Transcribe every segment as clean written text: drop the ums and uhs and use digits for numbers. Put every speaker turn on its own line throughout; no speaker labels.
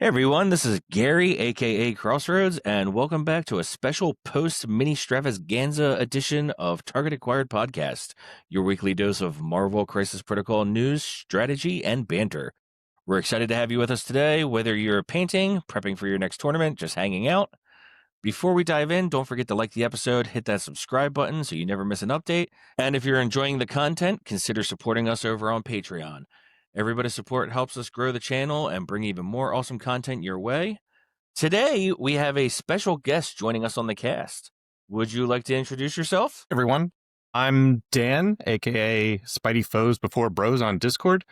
Everyone, this is Gary, aka Crossroads, and welcome back to a special post-MINISTRAVAGANZA edition of Target Acquired Podcast, your weekly dose of Marvel Crisis Protocol news, strategy, and banter. We're excited to have you with us today, whether you're painting, prepping for your next tournament, just hanging out. Before we dive in, don't forget to like the episode, hit that subscribe button so you never miss an update, and if you're enjoying the content, consider supporting us over on Patreon. Everybody's support helps us grow the channel and bring even more awesome content your way. Today, we have a special guest joining us on the cast. Would you like to introduce yourself?
Everyone, I'm Dan, aka Spidey Foes Before Bros on Discord,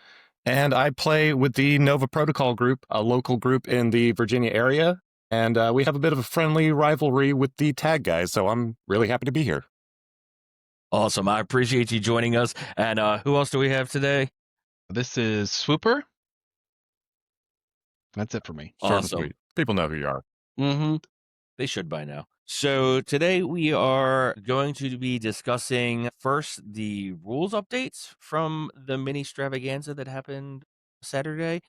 and I play with the Nova Protocol group, a local group in the Virginia area, and we have a bit of a friendly rivalry with the Tag guys, so I'm really happy to be here.
Awesome. I appreciate you joining us. And who else do we have today?
This is Swooper. That's it for me.
Short and
Awesome.
sweet. People know who you are.
Mm-hmm.
They should by now. So today we are going to be discussing first the rules updates from the MINISTRAVAGANZA that happened Saturday.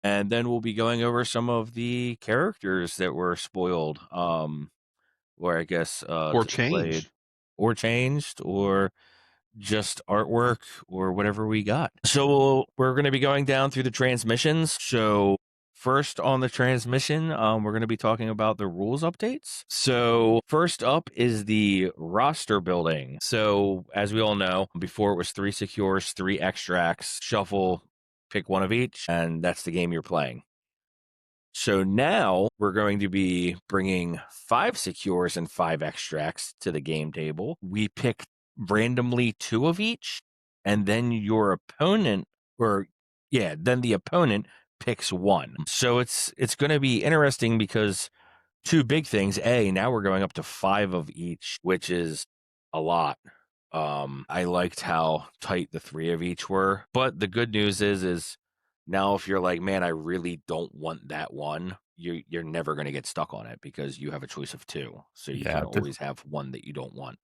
And then we'll be going over some of the characters that were spoiled, or I guess
Or
displayed,
changed.
or changed, or just artwork, or whatever we got. So we're going to be going down through the transmissions. So first on the transmission, we're going to be talking about the rules updates. So first up is the roster building. So as we all know, before it was 3 secures, 3 extracts, shuffle, pick one of each, and that's the game you're playing. So now we're going to be bringing 5 secures and 5 extracts to the game table. We pick randomly 2 of each, and then your opponent, then the opponent picks 1. So it's going to be interesting because 2 big things. Now we're going up to 5 of each, which is a lot. I liked how tight the 3 of each were, but the good news is now if you're like, man, I really don't want that one, you're never going to get stuck on it because you have a choice of 2, so you can always have one that you don't want.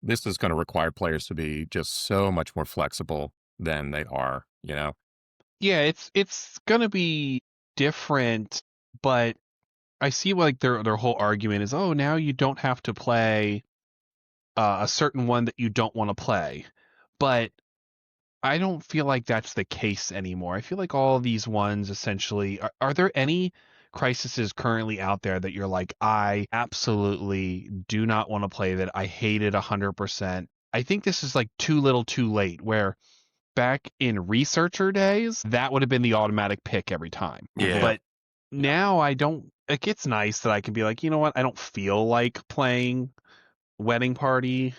This is going to require players to be just so much more flexible than they are, you know?
Yeah, it's gonna be different, but I see like their whole argument is, oh, now you don't have to play a certain one that you don't want to play. But I don't feel like that's the case anymore. I feel like all these ones essentially are there any crises currently out there that you're like, I absolutely do not want to play that. I hate it 100%. I think this is like too little too late, where back in researcher days, that would have been the automatic pick every time.
Yeah.
But now I don't, like, it's nice that I can be like, you know what? I don't feel like playing Wedding Party,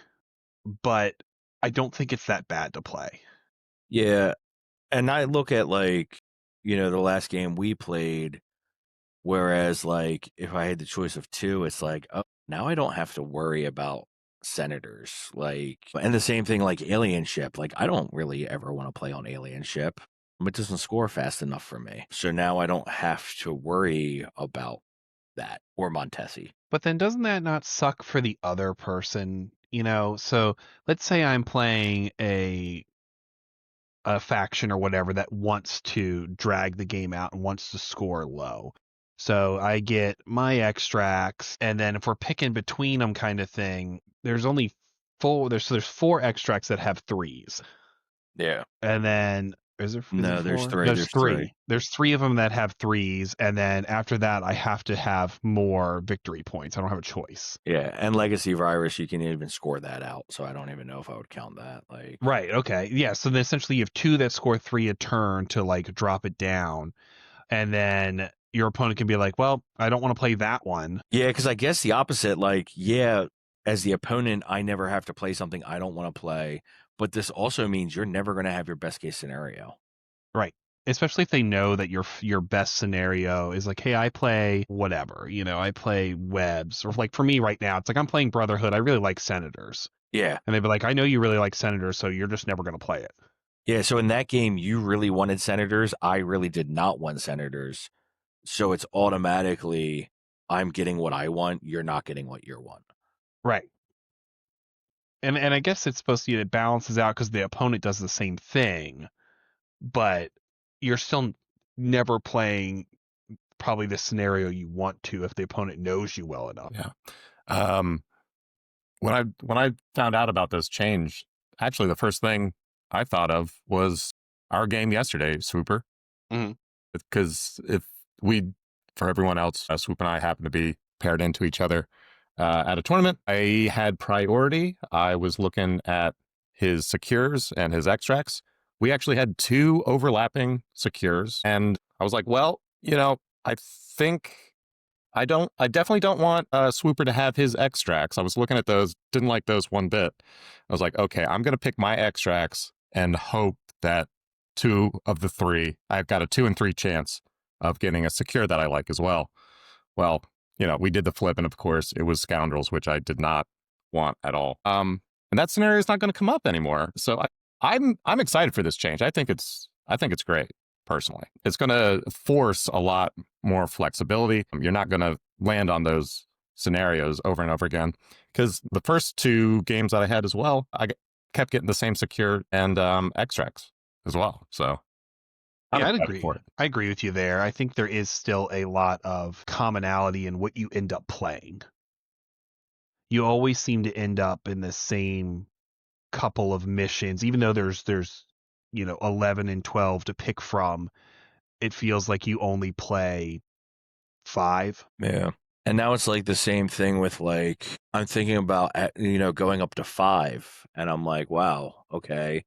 but I don't think it's that bad to play.
Yeah, and I look at like, the last game we played, whereas like if I had the choice of 2, it's like, oh, now I don't have to worry about senators. Like, and the same thing like Alien Ship. Like, I don't really ever want to play on Alien Ship. It doesn't score fast enough for me. So now I don't have to worry about that, or Montesi.
But then doesn't that not suck for the other person? So let's say I'm playing a faction or whatever that wants to drag the game out and wants to score low. So I get my extracts, and then if we're picking between them kind of thing, there's only 4. There's 4 extracts that have 3s.
Yeah.
And then
there's 3.
There's 3. There's 3 of them that have 3s, and then after that I have to have more victory points. I don't have a choice.
Yeah, and Legacy Virus, you can even score that out, so I don't even know if I would count that. Like,
right, okay. Yeah, so then essentially you have 2 that score 3 a turn to like drop it down, and then your opponent can be like, well, I don't want to play that one.
Yeah, because I guess the opposite, like, yeah, as the opponent, I never have to play something I don't want to play, but this also means you're never going to have your best case scenario.
Right. Especially if they know that your best scenario is like, hey, I play whatever, I play webs, or like for me right now, it's like I'm playing Brotherhood. I really like Senators.
Yeah.
And they'd be like, I know you really like Senators, so you're just never going to play it.
Yeah, so in that game, you really wanted Senators. I really did not want Senators. So it's automatically, I'm getting what I want. You're not getting what you want.
Right. And I guess it's supposed to be, it balances out because the opponent does the same thing, but you're still never playing probably the scenario you want to if the opponent knows you well enough.
Yeah. Um, when I found out about this change, actually the first thing I thought of was our game yesterday, Swooper.
Mhm.
Because if we, for everyone else, Swoop and I happen to be paired into each other at a tournament. I had priority. I was looking at his secures and his extracts. We actually had 2 overlapping secures, and I was like, well, I think I definitely don't want Swooper to have his extracts. I was looking at those, didn't like those one bit. I was like, okay, I'm going to pick my extracts and hope that 2 of the 3, I've got a 2 in 3 chance of getting a secure that I like as well. Well, we did the flip, and of course, it was Scoundrels, which I did not want at all. And that scenario is not going to come up anymore. So I'm excited for this change. I think it's great. Personally, it's going to force a lot more flexibility. You're not going to land on those scenarios over and over again, because the first 2 games that I had as well, kept getting the same secure and extracts as well. So I'm
Yeah, I'd
excited
agree.
for it.
I agree with you there. I think there is still a lot of commonality in what you end up playing. You always seem to end up in the same couple of missions, even though there's 11 and 12 to pick from. It feels like you only play 5.
Yeah. And now it's like the same thing with like, I'm thinking about, going up to 5. And I'm like, wow, okay.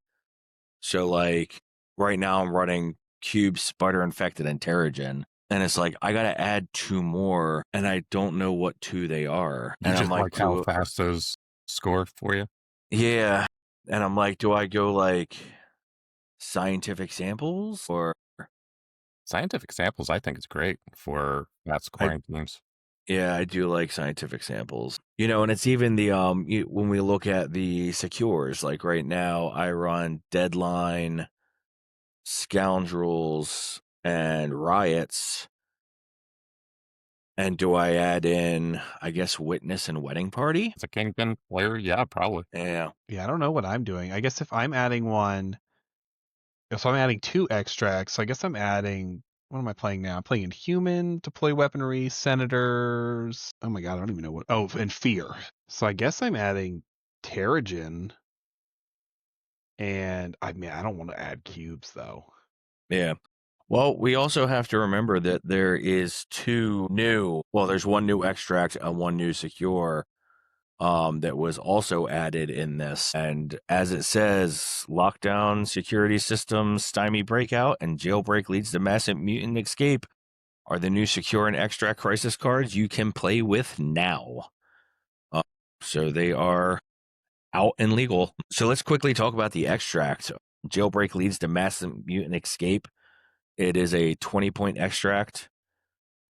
So like right now I'm running Cube, Spider Infected, and Terrigen. And it's like, I got to add 2 more and I don't know what 2 they are.
You
And I'm
just
like,
like how fast those score for you.
yeah. And I'm like, do I go like scientific samples or?
Scientific samples, I think it's great for fast scoring teams.
Yeah, I do like scientific samples. And it's even the when we look at the secures, like right now I run Deadline, Scoundrels, and Riots. And do I add in, I guess, Witness and Wedding Party?
As a Kingpin player, yeah, probably.
Yeah.
Yeah, I don't know what I'm doing. I guess if I'm adding 2 extracts, I guess I'm adding, what am I playing now? I'm playing Inhuman, Deploy Weaponry, Senators. Oh my god, I don't even know what. Oh, and Fear. So I guess I'm adding Terrigen. And I don't want to add cubes though.
Yeah. Well, we also have to remember that there is there's 1 new extract and 1 new secure that was also added in this. And as it says, lockdown security systems, stymie breakout, and jailbreak leads to massive mutant escape are the new secure and extract crisis cards you can play with now. So they are out and legal. So let's quickly talk about the extract. Jailbreak leads to massive mutant escape. It is a 20-point extract.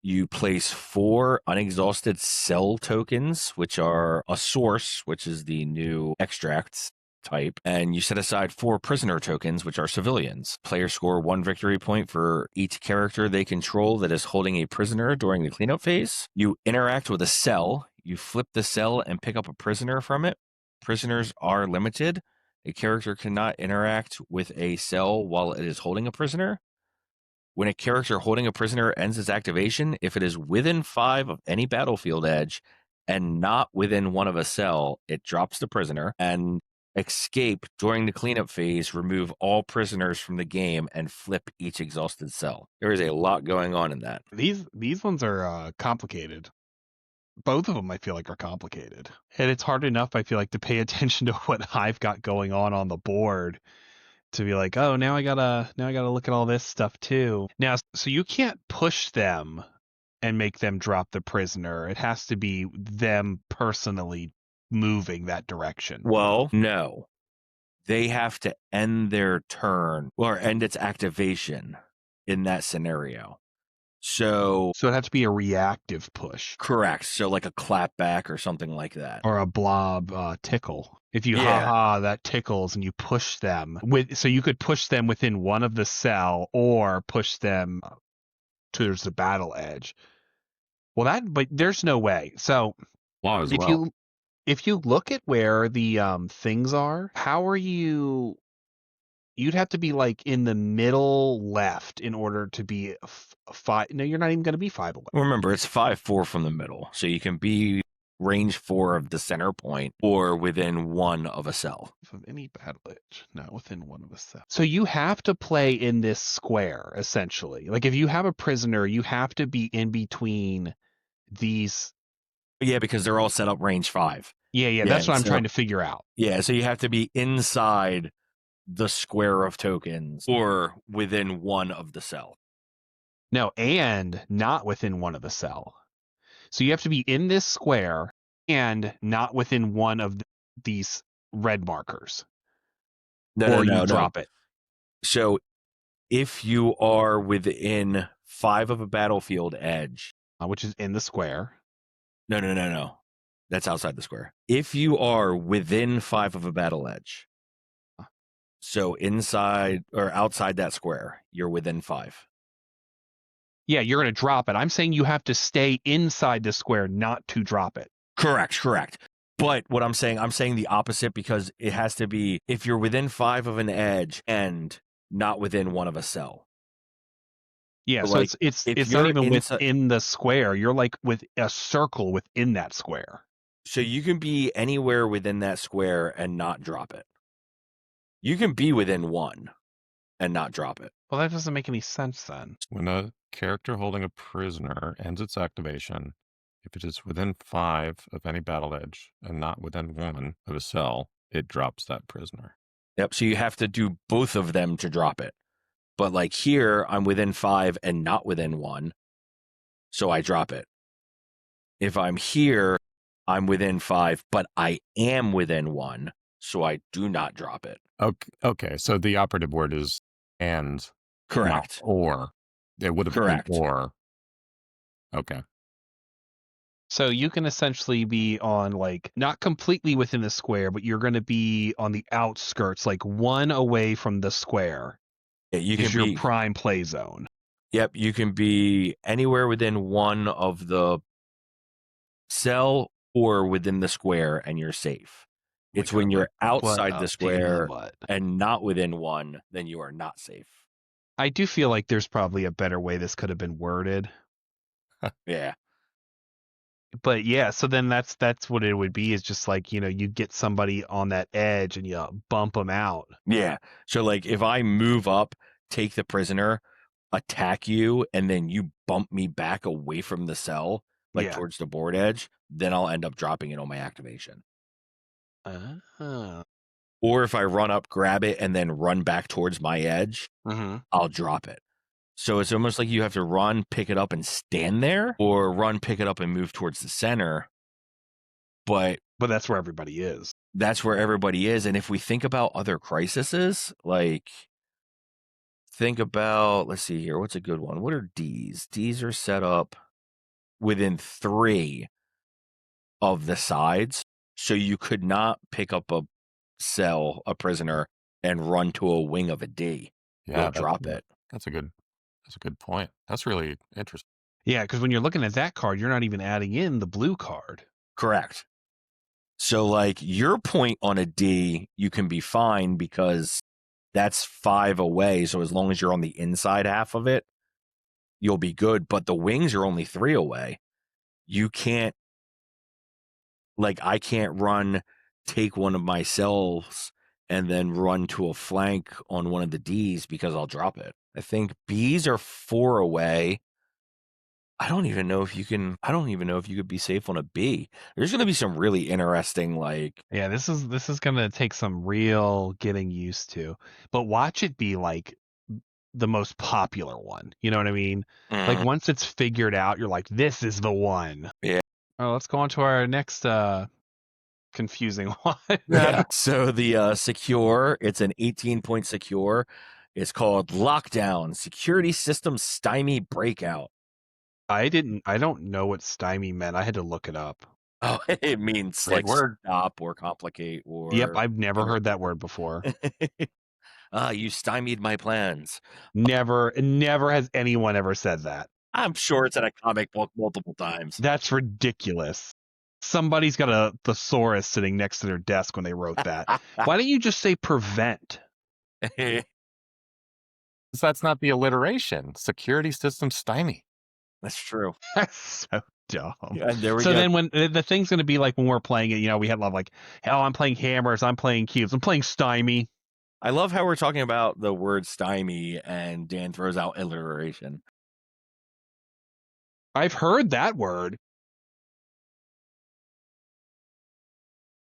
You place 4 unexhausted cell tokens, which are a source, which is the new extracts type, and you set aside 4 prisoner tokens, which are civilians. Players score 1 victory point for each character they control that is holding a prisoner during the cleanup phase. You interact with a cell. You flip the cell and pick up a prisoner from it. Prisoners are limited. A character cannot interact with a cell while it is holding a prisoner. When a character holding a prisoner ends its activation, if it is within 5 of any battlefield edge and not within 1 of a cell, it drops the prisoner. And escape during the cleanup phase, remove all prisoners from the game and flip each exhausted cell. There is a lot going on in that.
These ones are complicated. Both of them I feel like are complicated. And it's hard enough I feel like to pay attention to what I've got going on the board to be like, oh, now I gotta look at all this stuff too. Now, so you can't push them and make them drop the prisoner. It has to be them personally moving that direction.
Well, no. They have to end their turn or end its activation in that scenario. So
it had to be a reactive push.
Correct. So like a clapback or something like that.
Or a blob tickle. If you
Yeah.
that tickles and you push them so you could push them within 1 of the cell or push them towards the battle edge. Well, but there's no way. So
Law as well.
if you look at where the things are, how are you You'd have to be like in the middle left in order to be 5. No, you're not even going to be 5 away.
Remember, it's 5-4 from the middle, so you can be range 4 of the center point or within 1 of a cell.
From any battle edge, not within 1 of a cell. So you have to play in this square, essentially. Like if you have a prisoner, you have to be in between these.
Yeah, because they're all set up range 5.
Yeah, that's what I'm trying to figure out.
Yeah, so you have to be inside the square of tokens or within 1 of the cell.
No, and not within 1 of the cell. So you have to be in this square and not within 1 of these red markers.
No,
you drop it.
So if you are within 5 of a battlefield edge,
Which is in the square.
No. That's outside the square. If you are within 5 of a battle edge, so inside or outside that square, you're within 5.
Yeah, you're going to drop it. I'm saying you have to stay inside the square, not to drop it.
Correct. But what I'm saying the opposite, because it has to be if you're within 5 of an edge and not within 1 of a cell.
Yeah, so
like,
it's not even within the square. You're like with a circle within that square.
So you can be anywhere within that square and not drop it. You can be within 1 and not drop it.
Well, that doesn't make any sense then.
When a character holding a prisoner ends its activation, if it is within 5 of any battle edge and not within 1 of a cell, it drops that prisoner.
Yep, so you have to do both of them to drop it. But like here, I'm within 5 and not within 1, so I drop it. If I'm here, I'm within 5, but I am within 1, so I do not drop it.
Okay, so the operative word is and.
Correct.
Or. It would have been or. Okay.
So you can essentially be on like not completely within the square, but you're going to be on the outskirts, like 1 away from the square.
Yeah, you can
your
be
prime play zone.
Yep, you can be anywhere within 1 of the cell or within the square, and you're safe. It's when you're outside the square and not within 1, then you are not safe.
I do feel like there's probably a better way this could have been worded.
Yeah.
But yeah, so then that's what it would be, is just like, you get somebody on that edge and you bump them out.
Yeah. So like if I move up, take the prisoner, attack you, and then you bump me back away from the cell, like towards the board edge, then I'll end up dropping it on my activation. Or if I run up, grab it, and then run back towards my edge, I'll drop it. So it's almost like you have to run, pick it up, and stand there, or run, pick it up, and move towards the center. But
that's where everybody is.
That's where everybody is. And if we think about other crises, like think about, let's see here, what's a good one? What are Ds? Ds are set up within 3 of the sides. So you could not pick up a cell, a prisoner, and run to a wing of a D.
Yeah,
drop it.
That's a good point. That's really interesting.
Yeah, because when you're looking at that card, you're not even adding in the blue card.
Correct. So like your point on a D, you can be fine because that's 5 away. So as long as you're on the inside half of it, you'll be good. But the wings are only 3 away. You can't, like, I can't run, take one of my cells, and then run to a flank on one of the Ds because I'll drop it. I think Bs are 4 away. I don't even know if you could be safe on a B. There's going to be some really interesting, like...
Yeah, this is going to take some real getting used to. But watch it be, like, the most popular one. You know what I mean? Like, once it's figured out, you're like, this is the one.
Yeah.
Oh, let's go on to our next confusing one.
Yeah. So the secure, it's an 18-point secure. It's called Lockdown, Security System Stymie Breakout.
I don't know what stymie meant. I had to look it up.
Oh, it means like stop or complicate or...
Yep, I've never heard that word before.
You stymied my plans.
Never has anyone ever said that.
I'm sure it's in a comic book multiple times.
That's ridiculous. Somebody's got a thesaurus sitting next to their desk when they wrote that. Why don't you just say prevent?
That's not the alliteration. Security system stymie.
That's true.
That's so dumb.
And there we
So
go.
then when the thing's going to be like when we're playing it, we have like, oh, I'm playing hammers, I'm playing cubes, I'm playing stymie.
I love how we're talking about the word stymie and Dan throws out alliteration.
I've heard that word.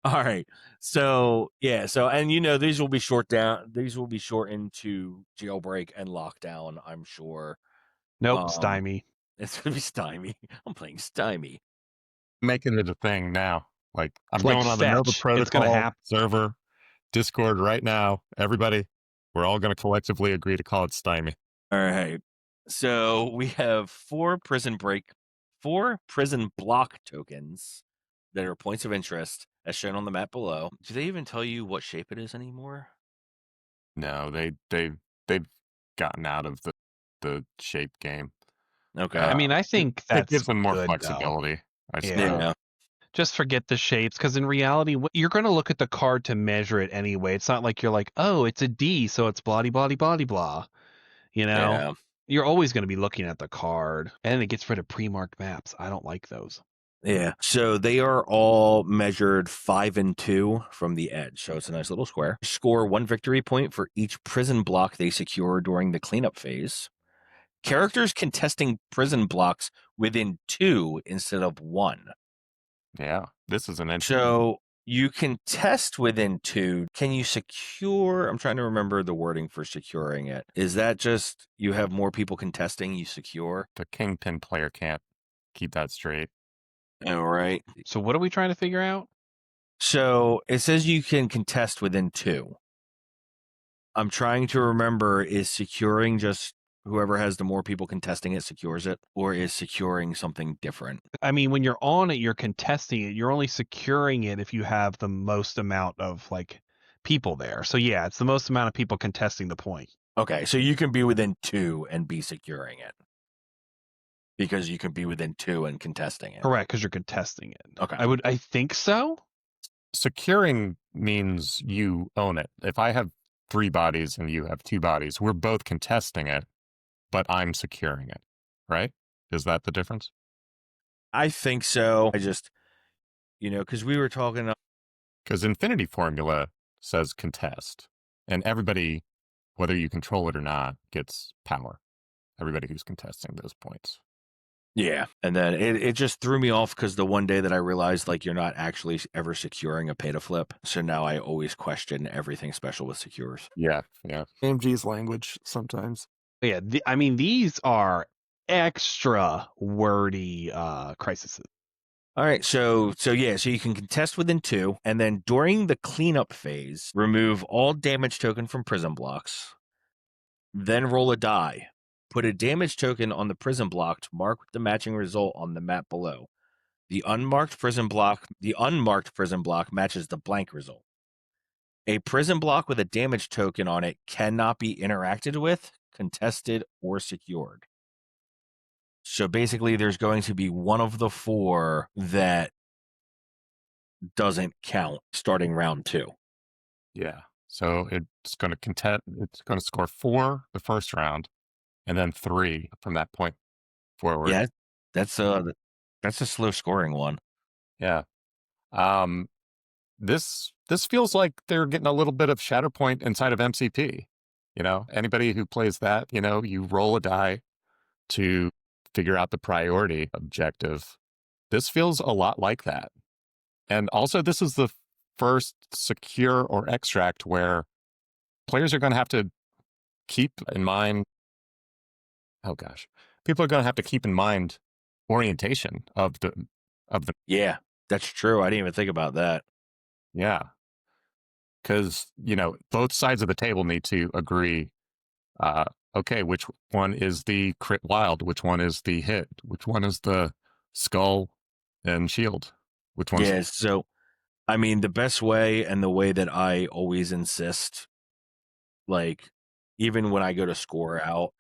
All right. So yeah, and these will be shortened to jailbreak and lockdown, I'm sure.
Nope, stymie.
It's gonna be stymie. I'm playing stymie.
Making it a thing now. Like I'm
Like
going on the Nova
fetch. It's gonna
Protocol
happen.
server, Discord right now. Everybody, we're all going to collectively agree to call it stymie.
All right. So we have four prison block tokens that are points of interest, as shown on the map below. Do they even tell you what shape it is anymore?
No, they've gotten out of the shape game.
Okay.
I mean, I think
It
that's
gives them more
good,
flexibility. I
Yeah.
suppose.
Yeah.
Just forget the shapes, because in reality, you're going to look at the card to measure it anyway. It's not like you're like, oh, it's a D, so it's blah, blah, blah, blah.
Yeah.
You're always going to be looking at the card, and it gets rid of pre-marked maps. I don't like those.
Yeah. So they are all measured 5 and 2 from the edge. So it's a nice little square. Score 1 victory point for each prison block they secure during the cleanup phase. Characters contesting prison blocks within 2 instead of 1.
Yeah, this is an
So you can test within 2. Can you secure? I'm trying to remember the wording for securing it. Is that just you have more people contesting, you secure?
the kingpin player can't keep that straight.
All right.
So what are we trying to figure out?
So it says you can contest within 2. I'm trying to remember, is securing just whoever has the more people contesting it secures it, or is securing something different?
I mean, when you're on it, you're contesting it. You're only securing it if you have the most amount of people there. So yeah, it's the most amount of people contesting the point.
Okay, so you can be within 2 and be securing it. Because you can be within 2 and contesting it.
Correct, because you're contesting it.
Okay.
I think so.
Securing means you own it. If I have 3 bodies and you have 2 bodies, we're both contesting it, but I'm securing it, right? Is that the difference?
I think so. I just, because we were talking.
Because Infinity Formula says contest, and everybody, whether you control it or not, gets power. Everybody who's contesting those points.
Yeah. And then it just threw me off because the one day that I realized you're not actually ever securing a pay to flip. So now I always question everything special with secures.
Yeah. AMG's language sometimes.
Yeah, these are extra wordy crises.
All right, so you can contest within 2, and then during the cleanup phase, remove all damage token from prison blocks, then roll a die. Put a damage token on the prison block to mark the matching result on the map below. The unmarked prison block matches the blank result. A prison block with a damage token on it cannot be interacted with, contested, or secured. So basically, there's going to be one of the 4 that doesn't count starting round 2.
Yeah. So it's going to contest. It's going to score 4 the first round, and then 3 from that point forward.
Yeah, that's a slow scoring one.
Yeah. This feels like they're getting a little bit of Shatterpoint inside of MCP. Anybody who plays that, you roll a die to figure out the priority objective. This feels a lot like that. And also, this is the first secure or extract where players are going to have to keep in mind. Oh gosh, people are going to have to keep in mind orientation of the.
Yeah, that's true. I didn't even think about that.
Yeah, because both sides of the table need to agree. Okay, which one is the crit wild? Which one is the hit? Which one is the skull and shield? Which one?
Yeah, so the best way and the way that I always insist, even when I go to score out,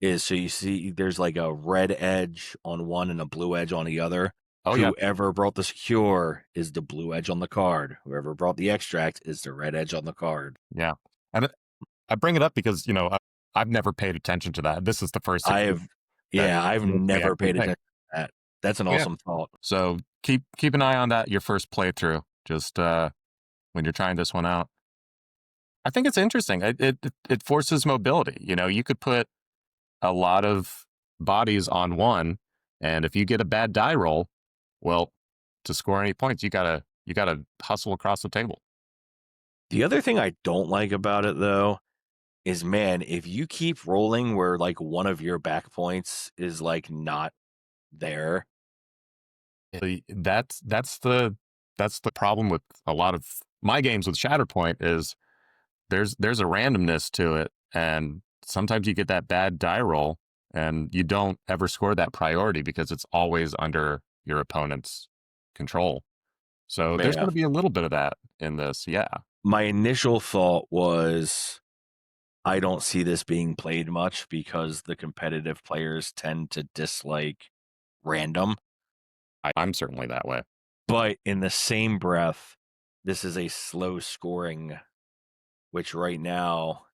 is so you see there's a red edge on one and a blue edge on the other.
Oh, yeah.
Whoever brought the secure is the blue edge on the card. Whoever brought the extract is the red edge on the card.
Yeah. And I bring it up because, I've never paid attention to that. This is the first
I
secure
have,
that
yeah, I've
makes me
never
actually
paid
think.
attention to that. That's an
Yeah.
awesome thought.
So keep an eye on that your first playthrough. Just when you're trying this one out. I think it's interesting. It forces mobility. You could put a lot of bodies on one, and if you get a bad die roll, well, to score any points, you gotta hustle across the table.
The other thing I don't like about it, though, is, man, if you keep rolling where like one of your back points is like not there.
That's the problem with a lot of my games with Shatterpoint is there's a randomness to it, and sometimes you get that bad die roll, and you don't ever score that priority because it's always under your opponent's control. So there's
Yeah.
going to be a little bit of that in this, yeah.
My initial thought was, I don't see this being played much because the competitive players tend to dislike random.
I'm certainly that way.
But in the same breath, this is a slow scoring, which right now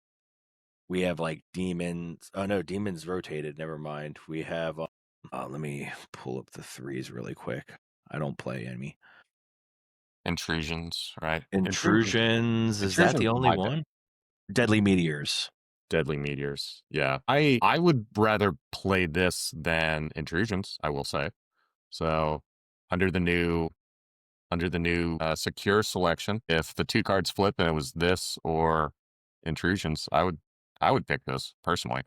we have like demons. Oh no, demons rotated. Never mind. We have. Let me pull up the threes really quick. I don't play any.
Intrusions, right?
Intrusions. Is that
Intrusions
the
are
only
my pick.
one? Deadly meteors.
Deadly meteors. Yeah. I would rather play this than intrusions, I will say. So under the new secure selection, if the two cards flip and it was this or intrusions, I would pick this personally.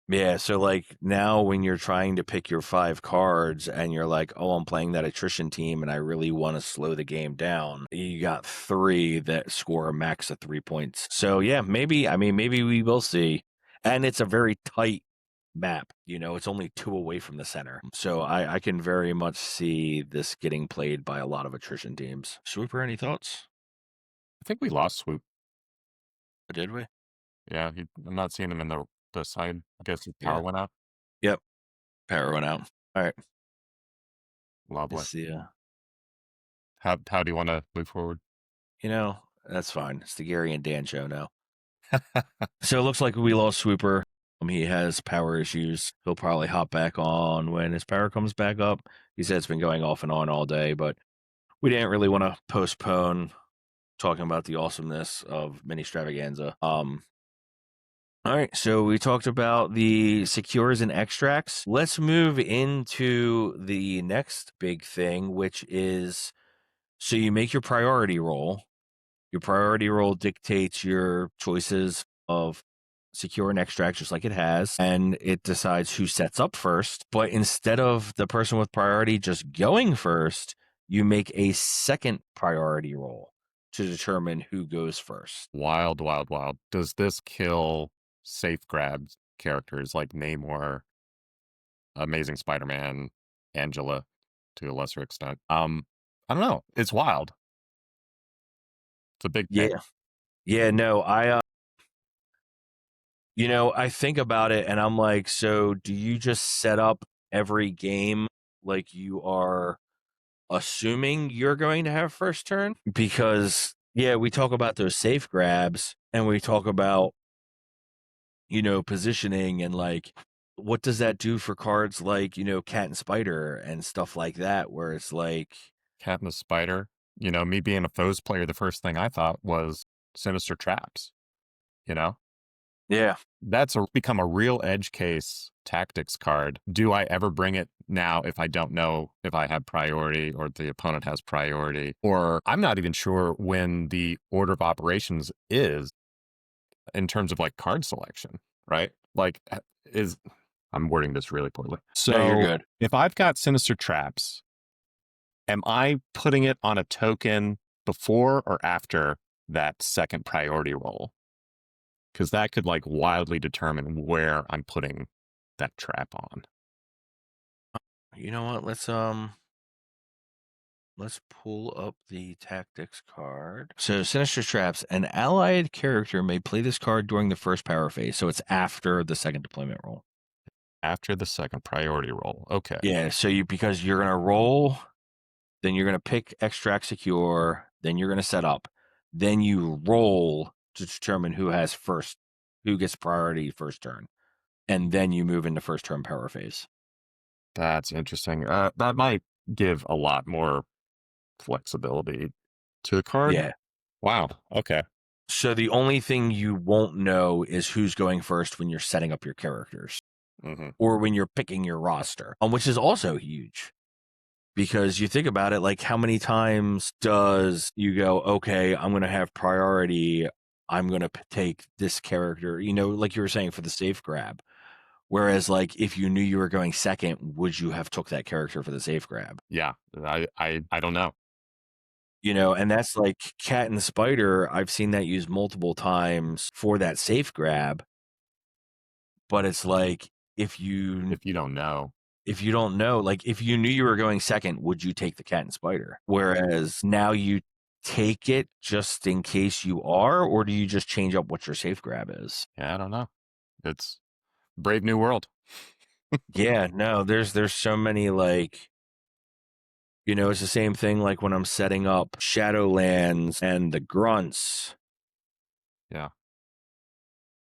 Yeah, so like now when you're trying to pick your 5 cards and you're like, oh, I'm playing that attrition team and I really want to slow the game down, you got 3 that score a max of 3 points. So yeah, maybe we will see. And it's a very tight map. It's only 2 away from the center. So I can very much see this getting played by a lot of attrition teams. Swooper, any thoughts?
I think we lost Swoop.
Did we?
Yeah, I'm not seeing him in the side. I guess his power
Yeah.
went out.
Yep. Power went out. All right.
Lovely.
Let's see.
How do you want to move forward?
That's fine. It's the Gary and Dan show now. So it looks like we lost Swooper. He has power issues. He'll probably hop back on when his power comes back up. He said it's been going off and on all day, but we didn't really want to postpone talking about the awesomeness of MINISTRAVAGANZA. All right, so we talked about the secures and extracts. Let's move into the next big thing, which is, so you make your priority roll. Your priority roll dictates your choices of secure and extract, just like it has, and it decides who sets up first. But instead of the person with priority just going first, you make a second priority roll to determine who goes first.
Wild, wild, wild. Does this kill safe grab characters like Namor, Amazing Spider-Man, Angela, to a lesser extent? I don't know. It's wild. It's a big pick.
Yeah, no, I think about it and I'm like, so do you just set up every game like you are assuming you're going to have first turn? Because yeah, we talk about those safe grabs and we talk about, positioning and like, what does that do for cards like, Cat and Spider and stuff like that, where it's like,
Cat and the Spider. Me being a foes player, the first thing I thought was Sinister Traps.
yeah,
That's become a real edge case tactics card. Do I ever bring it now if I don't know if I have priority or the opponent has priority? Or I'm not even sure when the order of operations is in terms of like card selection, right? Like, I'm wording this really poorly.
no, you're
So
good.
if I've got Sinister Traps, am I putting it on a token before or after that second priority roll? Because that could like wildly determine where I'm putting that trap on.
You know what? Let's pull up the tactics card. So Sinister Traps, an allied character may play this card during the first power phase. So it's after the second deployment roll.
After the second priority roll. Okay.
Yeah, so because you're gonna roll, then you're gonna pick extract secure, then you're gonna set up, then you roll to determine who gets priority first turn. And then you move into first turn power phase.
That's interesting. That might give a lot more flexibility to the card.
Yeah.
Wow. Okay.
So the only thing you won't know is who's going first when you're setting up your characters or when you're picking your roster, which is also huge. Because you think about it, like how many times does you go, okay, I'm going to have priority. I'm going to take this character, like you were saying for the safe grab. Whereas like if you knew you were going second, would you have took that character for the safe grab?
Yeah. I don't know.
And that's like Cat and the Spider. I've seen that used multiple times for that safe grab. But it's like if you
don't know.
like if you knew you were going second, would you take the Cat and Spider? Whereas now you take it just in case you are, or do you just change up what your safe grab is?
Yeah, I don't know. It's Brave New World.
Yeah, no, there's so many like, it's the same thing like when I'm setting up Shadowlands and the grunts.
Yeah.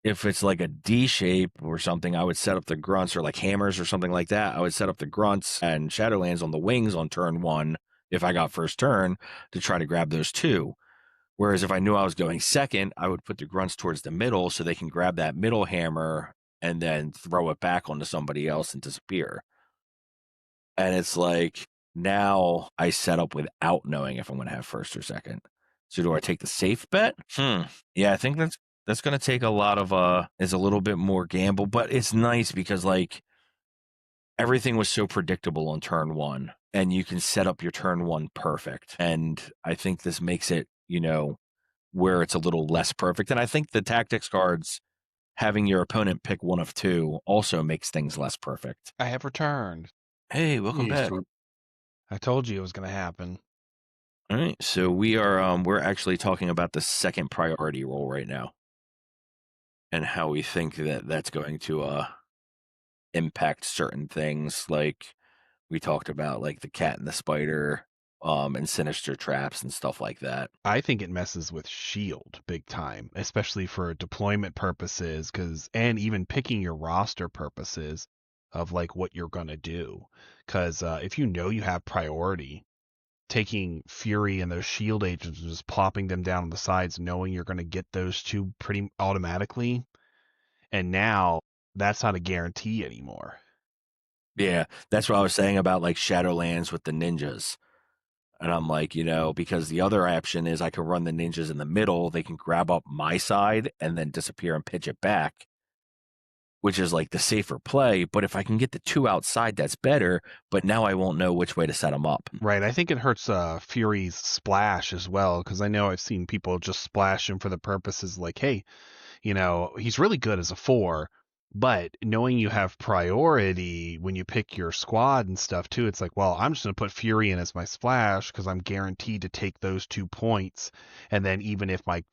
If it's like a D shape or something, I would set up the grunts, or like hammers or something like that. I would set up the grunts and Shadowlands on the wings on turn one if I got first turn to try to grab those two. Whereas if I knew I was going second, I would put the grunts towards the middle so they can grab that middle hammer and then throw it back onto somebody else and disappear. And it's like now I set up without knowing if I'm going to have first or second. So do I take the safe bet? Yeah, I think that's going to take a lot of is a little bit more gamble, but it's nice because like everything was so predictable on turn one and you can set up your turn one perfect. And I think this makes it, where it's a little less perfect. And I think the tactics cards having your opponent pick one of two also makes things less perfect.
I have returned.
Hey, welcome back.
I told you it was going to happen.
All right, so we're actually talking about the second priority role right now, and how we think that that's going to impact certain things. Like we talked about, like the Cat and the Spider, and sinister traps and stuff like that.
I think it messes with Shield big time, especially for deployment purposes, and even picking your roster purposes of like what you're going to do. Because if you know you have priority, taking Fury and those Shield agents and just plopping them down on the sides, knowing you're going to get those two pretty automatically, and now that's not a guarantee anymore.
Yeah, that's what I was saying about like Shadowlands with the ninjas. And I'm like, because the other option is I could run the ninjas in the middle. They can grab up my side and then disappear and pitch it back, which is like the safer play. But if I can get the two outside, that's better. But now I won't know which way to set them up.
Right. I think it hurts Fury's splash as well, because I know I've seen people just splash him for the purposes like, hey, he's really good as a 4, but knowing you have priority when you pick your squad and stuff too, it's like, well, I'm just going to put Fury in as my splash because I'm guaranteed to take those 2 points. And then even if my,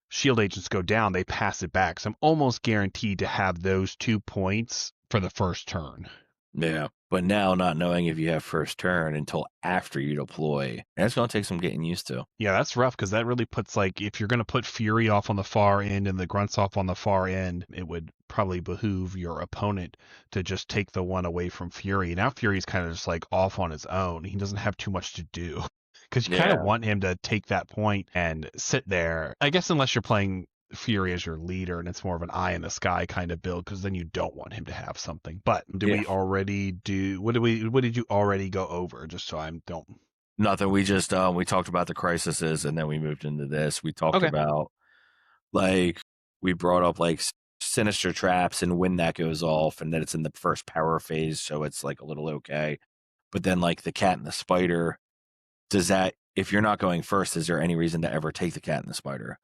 shield agents go down, they pass it back. So I'm almost guaranteed to have those 2 points for the first turn.
Yeah. But now not knowing if you have first turn until after you deploy, that's going to take some getting used to.
Yeah, that's rough because that really puts like, if you're going to put Fury off on the far end and the grunts off on the far end, it would probably behoove your opponent to just take the one away from Fury. Now Fury's kind of just like off on his own. He doesn't have too much to do because you kind of want him to take that point and sit there. I guess unless you're playing Fury as your leader and it's more of an eye in the sky kind of build, because then you don't want him to have something. But we already do? What did you already go over? Just so I don't.
Nothing. We just we talked about the crises and then we moved into this. We talked about like we brought up like sinister traps and when that goes off, and then it's in the first power phase, so it's like a little okay. But then like the Cat and the Spider, does that, if you're not going first, is there any reason to ever take the Cat and the Spider?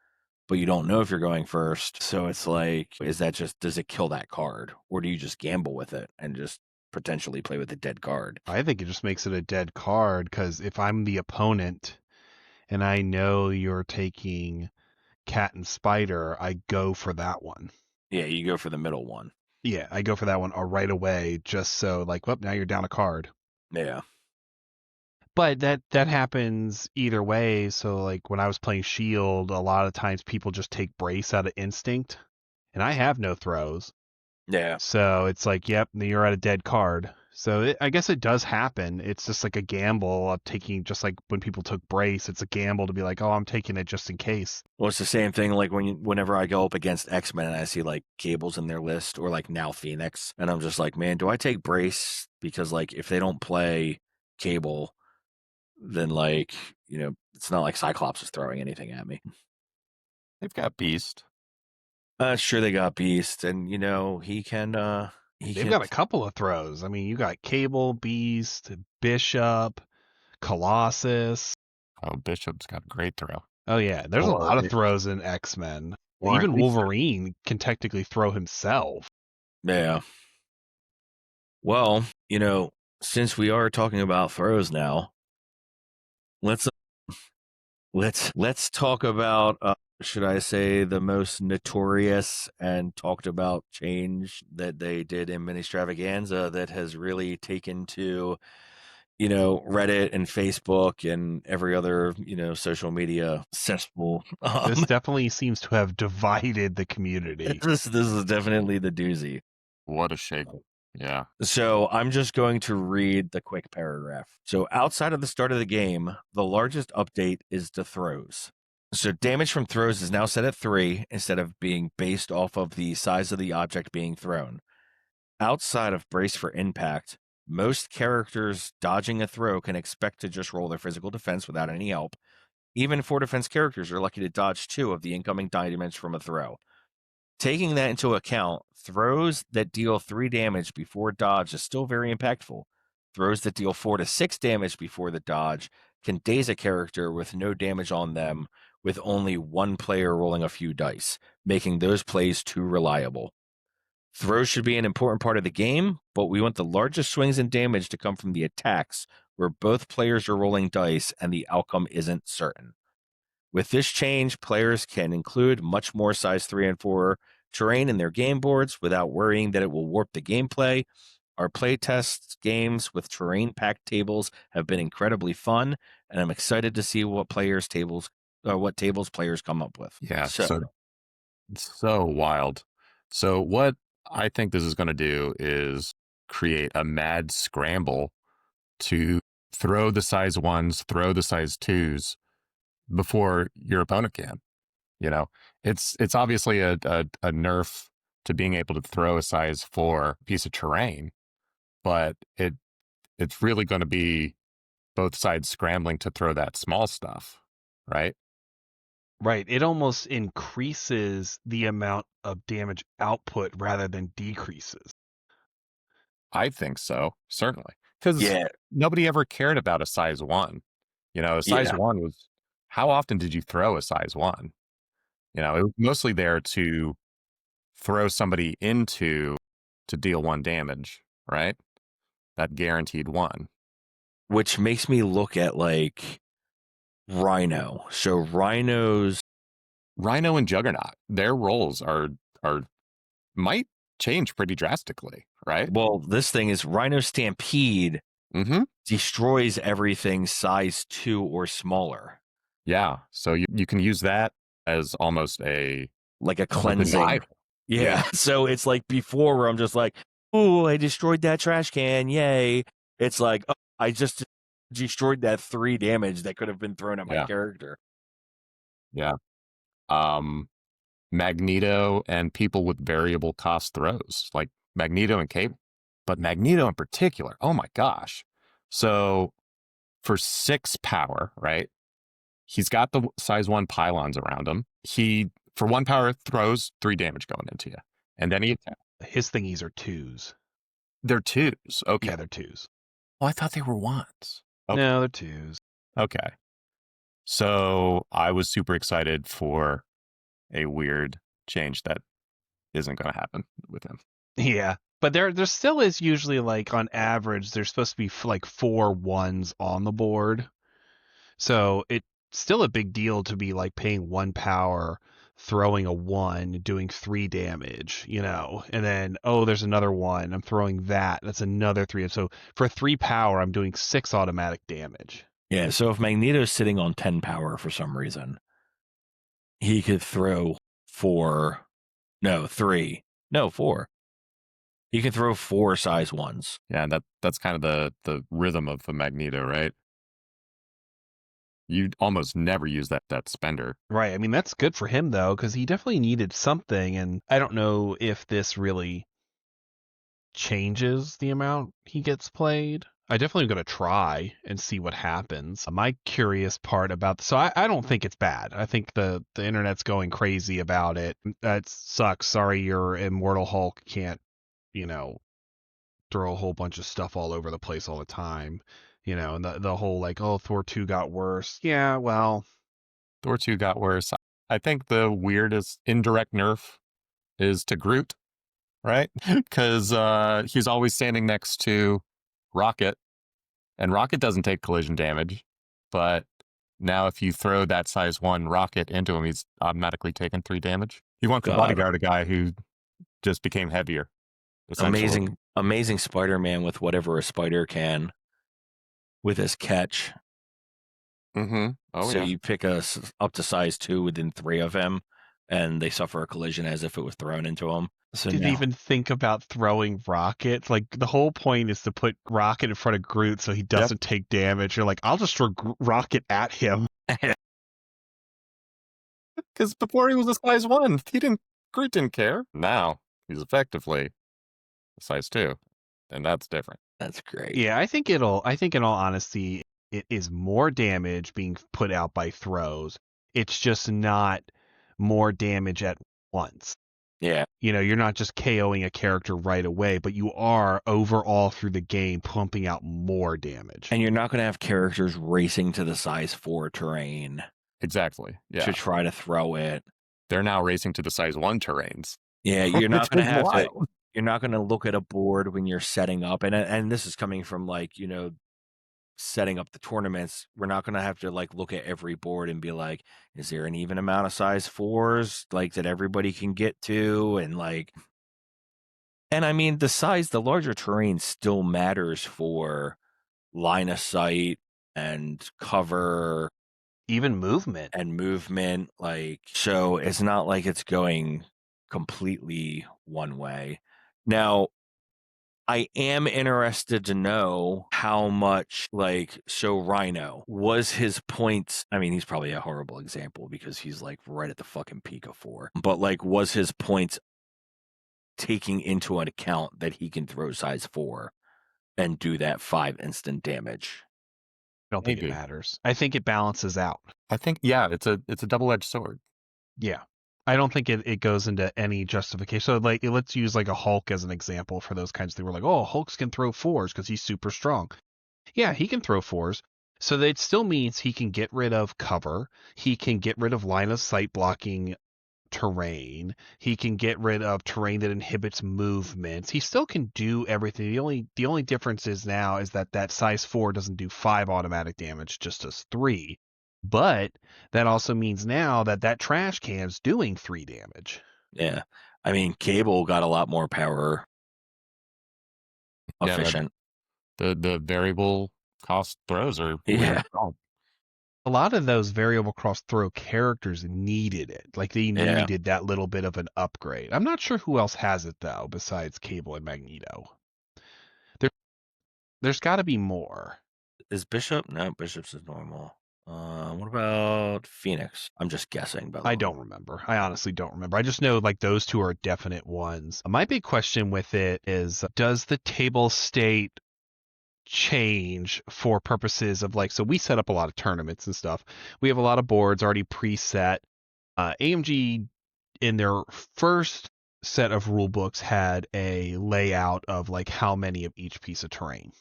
But you don't know if you're going first. So it's like, is that just, does it kill that card? Or do you just gamble with it and just potentially play with a dead card?
I think it just makes it a dead card, because if I'm the opponent and I know you're taking Cat and Spider, I go for that one.
Yeah, you go for the middle one.
Yeah, I go for that one right away, just so like, well, now you're down a card.
Yeah.
But that happens either way. So like when I was playing Shield, a lot of times people just take Brace out of instinct, and I have no throws.
Yeah.
So it's like, yep, you're at a dead card. So I guess it does happen. It's just like a gamble of taking, just like when people took Brace, it's a gamble to be like, oh, I'm taking it just in case.
Well, it's the same thing like whenever I go up against X-Men and I see like Cable's in their list or like now Phoenix, and I'm just like, man, do I take Brace? Because like if they don't play Cable, then like, it's not like Cyclops is throwing anything at me.
They've got Beast.
Sure they got Beast, and
They've got a couple of throws. I mean, you got Cable, Beast, Bishop, Colossus.
Oh, Bishop's got a great throw.
Oh yeah, there's a
Or-
lot of throws in X-Men.
or at
Even
least-
Wolverine can technically throw himself.
Yeah. Well, since we are talking about throws now, let's talk about should I say the most notorious and talked about change that they did in MINISTRAVAGANZA that has really taken to Reddit and Facebook and every other social media cesspool.
This definitely seems to have divided the community.
This is definitely the doozy.
What a shake. Yeah.
So I'm just going to read the quick paragraph. So outside of the start of the game, the largest update is the throws. So damage from throws is now set at 3 instead of being based off of the size of the object being thrown. Outside of Brace for Impact, most characters dodging a throw can expect to just roll their physical defense without any help. Even 4 defense characters are lucky to dodge 2 of the incoming damage from a throw. Taking that into account, throws that deal 3 damage before dodge is still very impactful. Throws that deal 4 to 6 damage before the dodge can daze a character with no damage on them, with only one player rolling a few dice, making those plays too reliable. Throws should be an important part of the game, but we want the largest swings in damage to come from the attacks, where both players are rolling dice and the outcome isn't certain. With this change, players can include much more size 3 and 4 terrain in their game boards without worrying that it will warp the gameplay. Our playtest games with terrain-packed tables have been incredibly fun, and I'm excited to see what tables players come up with.
Yeah. So wild. So what I think this is going to do is create a mad scramble to throw the size 1s, throw the size 2s before your opponent can. It's obviously a nerf to being able to throw a size 4 piece of terrain, but it's really going to be both sides scrambling to throw that small stuff, right?
Right. It almost increases the amount of damage output rather than decreases.
I think so, certainly. Because
Yeah.
nobody ever cared about a size 1. A size 1 was, how often did you throw a size 1? It was mostly there to throw somebody into to deal 1 damage, right? That guaranteed 1.
Which makes me look at like Rhino. So
Rhino and Juggernaut, their roles are might change pretty drastically, right?
well, this thing is Rhino Stampede
Mm-hmm.
destroys everything size 2 or smaller.
Yeah. So you can use that as almost a
Like a cleansing.
denial.
Yeah. So it's like before where I'm just like, oh, I destroyed that trash can. Yay. It's like, oh, I just destroyed that 3 damage that could have been thrown at my character.
Yeah. Magneto and people with variable cost throws, like Magneto and Cable. But Magneto in particular, oh my gosh. So for 6 power, right? He's got the size 1 pylons around him. He, for 1 power, throws 3 damage going into you. And then he attacks.
His thingies are 2s.
They're 2s. Okay.
Yeah, they're 2s.
Oh, I thought they were 1s. Okay.
No, they're 2s.
Okay. So I was super excited for a weird change that isn't going to happen with him.
Yeah. But there still is usually, like, on average, there's supposed to be like 4 1s on the board. So it's still a big deal to be like paying 1 power, throwing a 1, doing 3 damage, and then, oh, there's another 1. I'm throwing that. That's another 3. So for 3 power, I'm doing 6 automatic damage.
Yeah, so if Magneto's sitting on 10 power for some reason, he could throw 4, no, 3, no, 4. He can throw 4 size 1s.
Yeah, that's kind of the rhythm of the Magneto, right? You almost never use that spender.
Right. I mean, that's good for him though, because he definitely needed something, and I don't know if this really changes the amount he gets played. I definitely going to try and see what happens. My curious part about so I don't think it's bad. I think the internet's going crazy about it. That sucks. Sorry, your Immortal Hulk can't, you know, throw a whole bunch of stuff all over the place all the time. You know, and the whole like, oh, Thor 2 got worse. Yeah, well,
Thor 2 got worse. I think the weirdest indirect nerf is to Groot, right? Because he's always standing next to Rocket, and Rocket doesn't take collision damage. But now if you throw that size 1 Rocket into him, he's automatically taking 3 damage. He wants to
God,
bodyguard a guy who just became heavier, essentially.
amazing Spider-Man with whatever a spider can with his catch.
Mm-hmm. Oh,
So
yeah.
you pick up to size 2 within 3 of him, and they suffer a collision as if it was thrown into them. So
didn't
now,
even think about throwing Rocket. Like the whole point is to put Rocket in front of Groot so he
Yep.
doesn't take damage. You're like, I'll just throw Rocket at him.
Because before he was a size 1, Groot didn't care. Now he's effectively a size 2, and that's different.
that's great.
Yeah, I think in all honesty, it is more damage being put out by throws. It's just not more damage at once.
Yeah,
You know, you're not just KOing a character right away, but you are overall through the game pumping out more damage.
and you're not going to have characters racing to the size 4 terrain
Exactly. Yeah.
to try to throw it.
They're now racing to the size 1 terrains.
Yeah, you're not
Which
going to
is
have to.
wild.
You're not going to look at a board when you're setting up, and this is coming from like setting up the tournaments. We're not going to have to like look at every board and be like, is there an even amount of size 4s like that everybody can get to, and like, and I mean the larger terrain still matters for line of sight and cover
Even movement.
and movement. Like, so it's not like it's going completely one way. Now, I am interested to know how much, like, so Rhino was his points. I mean, he's probably a horrible example because he's like right at the fucking peak of 4, but like, was his points taking into an account that he can throw size 4 and do that 5 instant damage?
I don't think it
Maybe.
matters. I think it balances out.
I think, yeah, it's a double-edged sword.
Yeah. I don't think it goes into any justification. So like let's use like a Hulk as an example for those kinds of things. We're like, oh, Hulks can throw 4s because he's super strong. Yeah, he can throw 4s. So that still means he can get rid of cover. He can get rid of line of sight blocking terrain. He can get rid of terrain that inhibits movements. He still can do everything. The only difference is now is that size 4 doesn't do 5 automatic damage, just does 3. But that also means now that trash can's doing 3 damage.
Yeah. I mean, Cable got a lot more power
Yeah,
efficient.
the variable cost throws are
Yeah.
weird. Oh,
A lot of those variable cross throw characters needed it. Like they
Yeah.
needed that little bit of an upgrade. I'm not sure who else has it though, besides Cable and Magneto. There's got to be more.
Is Bishop? No, Bishop's is normal. What about Phoenix? I'm just guessing, by the way.
I don't remember. I honestly don't remember. I just know like those two are definite ones. My big question with it is, does the table state change for purposes of like, so we set up a lot of tournaments and stuff. We have a lot of boards already preset. AMG in their first set of rule books had a layout of like how many of each piece of terrain.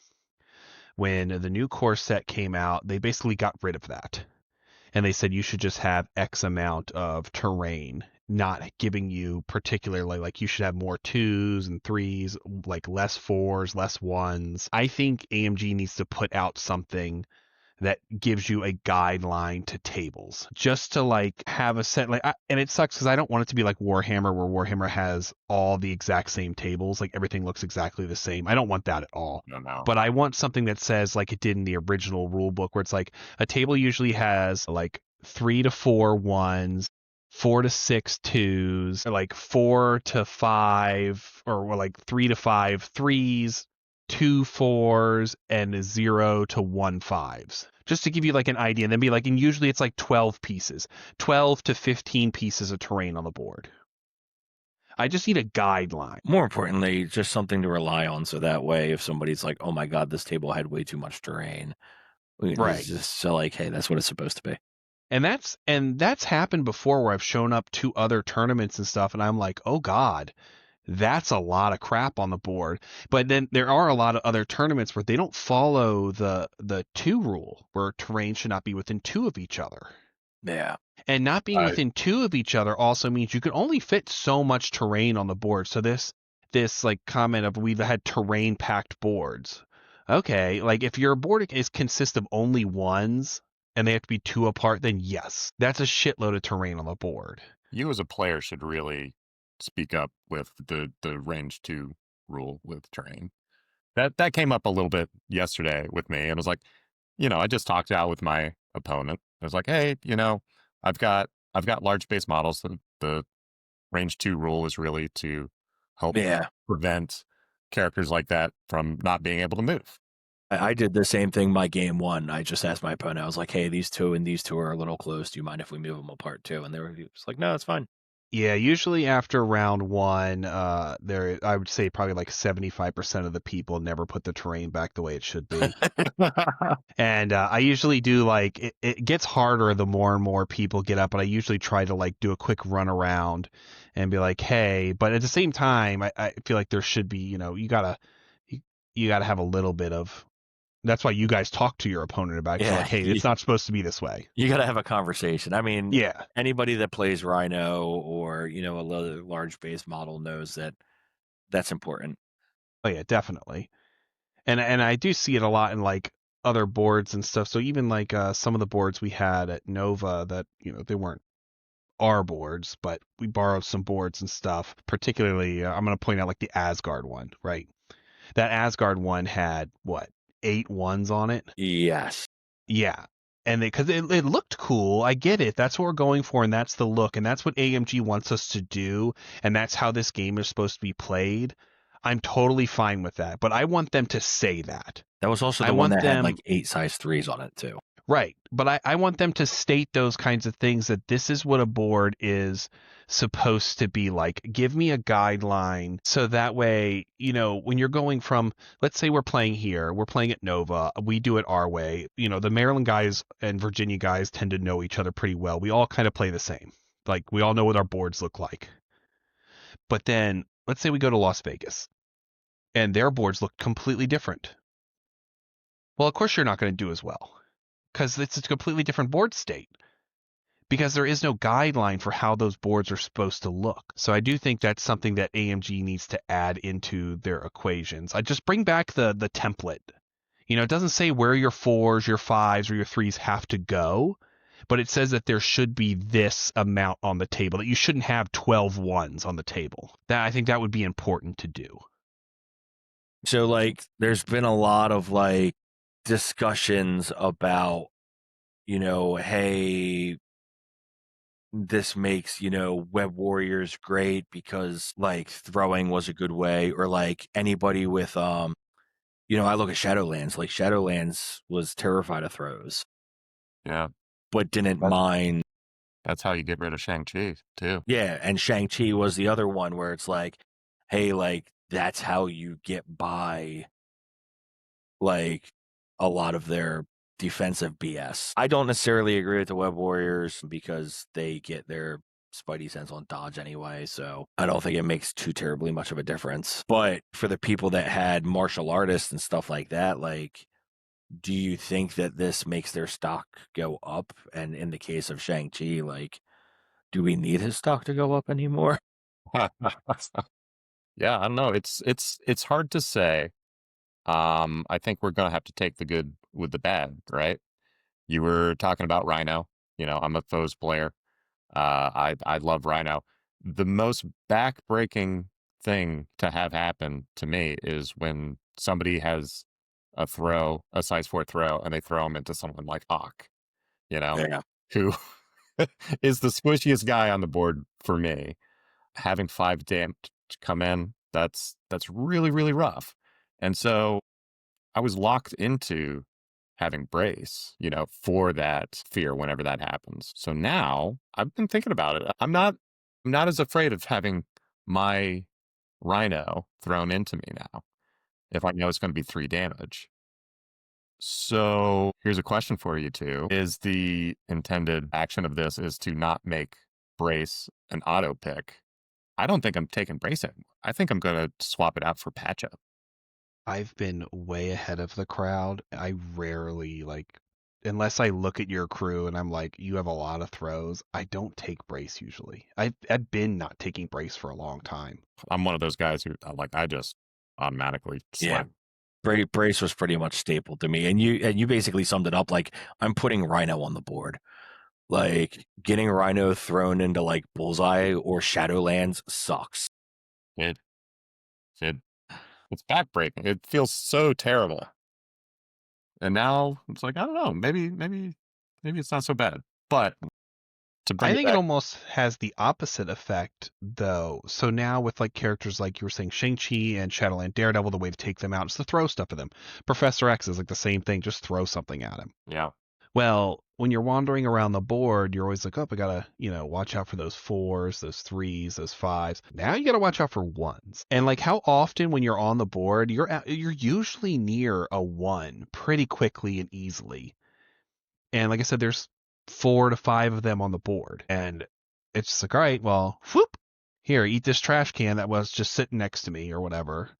When the new core set came out, they basically got rid of that. And they said you should just have X amount of terrain, not giving you particularly like you should have more 2s and 3s, like less 4s, less 1s. I think AMG needs to put out something that gives you a guideline to tables, just to like have a set and it sucks because I don't want it to be like Warhammer, where Warhammer has all the exact same tables, like everything looks exactly the same. I don't want that at all.
No.
But I want something that says, like it did in the original rule book, where it's like a table usually has like 3 to 4 ones, 4 to 6 twos, or like 4 to 5, or like 3 to 5 threes, 2 fours, and 0 to 1 fives. Just to give you like an idea, and then be like, and usually it's like 12 pieces, 12 to 15 pieces of terrain on the board. I just need a guideline.
More importantly, just something to rely on, so that way if somebody's like, oh my god, this table had way too much terrain,
Right.
it's just so like, hey, that's what it's supposed to be.
And that's happened before, where I've shown up to other tournaments and stuff, and I'm like, oh god, that's a lot of crap on the board. But then there are a lot of other tournaments where they don't follow the 2 rule, where terrain should not be within 2 of each other.
Yeah.
And not being within 2 of each other also means you can only fit so much terrain on the board. So this like comment of, we've had terrain packed boards. Okay, like if your board consists of only ones and they have to be 2 apart, then yes, that's a shitload of terrain on the board.
You as a player should really speak up with the range 2 rule with terrain. That came up a little bit yesterday with me, and it was like, I just talked out with my opponent. I was like, hey, I've got large base models. The range 2 rule is really to help prevent characters like that from not being able to move.
I did the same thing my game 1. I just asked my opponent, I was like, hey, these 2 and these 2 are a little close. Do you mind if we move them apart too? And they were just like, no, it's fine.
Yeah, usually after round 1, I would say probably like 75% of the people never put the terrain back the way it should be. And I usually do like, it gets harder the more and more people get up, but I usually try to like do a quick run around and be like, hey, but at the same time, I feel like there should be, you gotta have a little bit of, that's why you guys talk to your opponent about it. 'Cause you're like, hey, it's not supposed to be this way.
You got to have a conversation. I mean,
Yeah.
anybody that plays Rhino or, a large base model knows that that's important.
Oh yeah, definitely. And I do see it a lot in like other boards and stuff. So even like some of the boards we had at Nova that, they weren't our boards, but we borrowed some boards and stuff. Particularly, I'm going to point out like the Asgard one, right? That Asgard one had what, 8 ones on it?
Yes.
Yeah. And because it looked cool, I get it. That's what we're going for, and that's the look, and that's what AMG wants us to do, and that's how this game is supposed to be played. I'm totally fine with that, but I want them to say that.
That was also the one that had like 8 size 3s on it too.
Right. But I want them to state those kinds of things, that this is what a board is supposed to be like. Give me a guideline, so that way, when you're going from, let's say we're playing here, we're playing at Nova, we do it our way. The Maryland guys and Virginia guys tend to know each other pretty well. We all kind of play the same. Like, we all know what our boards look like. But then, let's say we go to Las Vegas, and their boards look completely different. Well, of course you're not going to do as well, because it's a completely different board state, because there is no guideline for how those boards are supposed to look. So I do think that's something that AMG needs to add into their equations. I just bring back the template. It doesn't say where your 4s, your 5s, or your 3s have to go, but it says that there should be this amount on the table, that you shouldn't have 12 ones on the table. I think that would be important to do.
So like, there's been a lot of like discussions about, hey, this makes, Web Warriors great because like throwing was a good way, or like anybody with, I look at Shadowlands, like Shadowlands was terrified of throws.
Yeah.
But didn't mind.
That's how you get rid of Shang-Chi too.
Yeah. And Shang-Chi was the other one where it's like, hey, like that's how you get by like a lot of their defensive BS. I don't necessarily agree with the Web Warriors because they get their spidey sense on dodge anyway, so I don't think it makes too terribly much of a difference. But for the people that had martial artists and stuff like that, like, do you think that this makes their stock go up? And in the case of Shang-Chi, like, do we need his stock to go up anymore?
Yeah, I don't know. It's hard to say. I think we're gonna have to take the good with the bad, right? You were talking about Rhino. I'm a foes player. I love Rhino. The most backbreaking thing to have happen to me is when somebody has a size 4 throw, and they throw them into someone like Hawk,
Yeah.
who is the squishiest guy on the board for me. Having 5 damage come in, that's really, really rough. And so I was locked into having brace, for that fear whenever that happens. So now I've been thinking about it. I'm not as afraid of having my rhino thrown into me now if I know it's going to be 3 damage. So here's a question for you two. Is the intended action of this is to not make brace an auto pick? I don't think I'm taking brace anymore. I think I'm going to swap it out for patch up.
I've been way ahead of the crowd. I rarely unless I look at your crew and I'm like, you have a lot of throws. I don't take brace usually. I've been not taking brace for a long time.
I'm one of those guys who I just automatically
Yeah.
slap.
Brace was pretty much staple to me, and you basically summed it up. Like, I'm putting Rhino on the board. Like, getting Rhino thrown into like Bullseye or Shadowlands sucks.
It's backbreaking. It feels so terrible. And now it's like, I don't know, maybe it's not so bad. But to bring
I
it
think it
back,
almost has the opposite effect, though. So now with like characters like you were saying, Shang-Chi and Shadowland Daredevil, the way to take them out is to throw stuff at them. Professor X is like the same thing, just throw something at him.
yeah.
Well, when you're wandering around the board, you're always like, oh, I gotta, watch out for those 4s, those 3s, those 5s. Now you gotta watch out for 1s. And like, how often when you're on the board, you're usually near a 1 pretty quickly and easily. And like I said, there's 4 to 5 of them on the board, and it's just like, all right, well, whoop, here, eat this trash can that was just sitting next to me or whatever,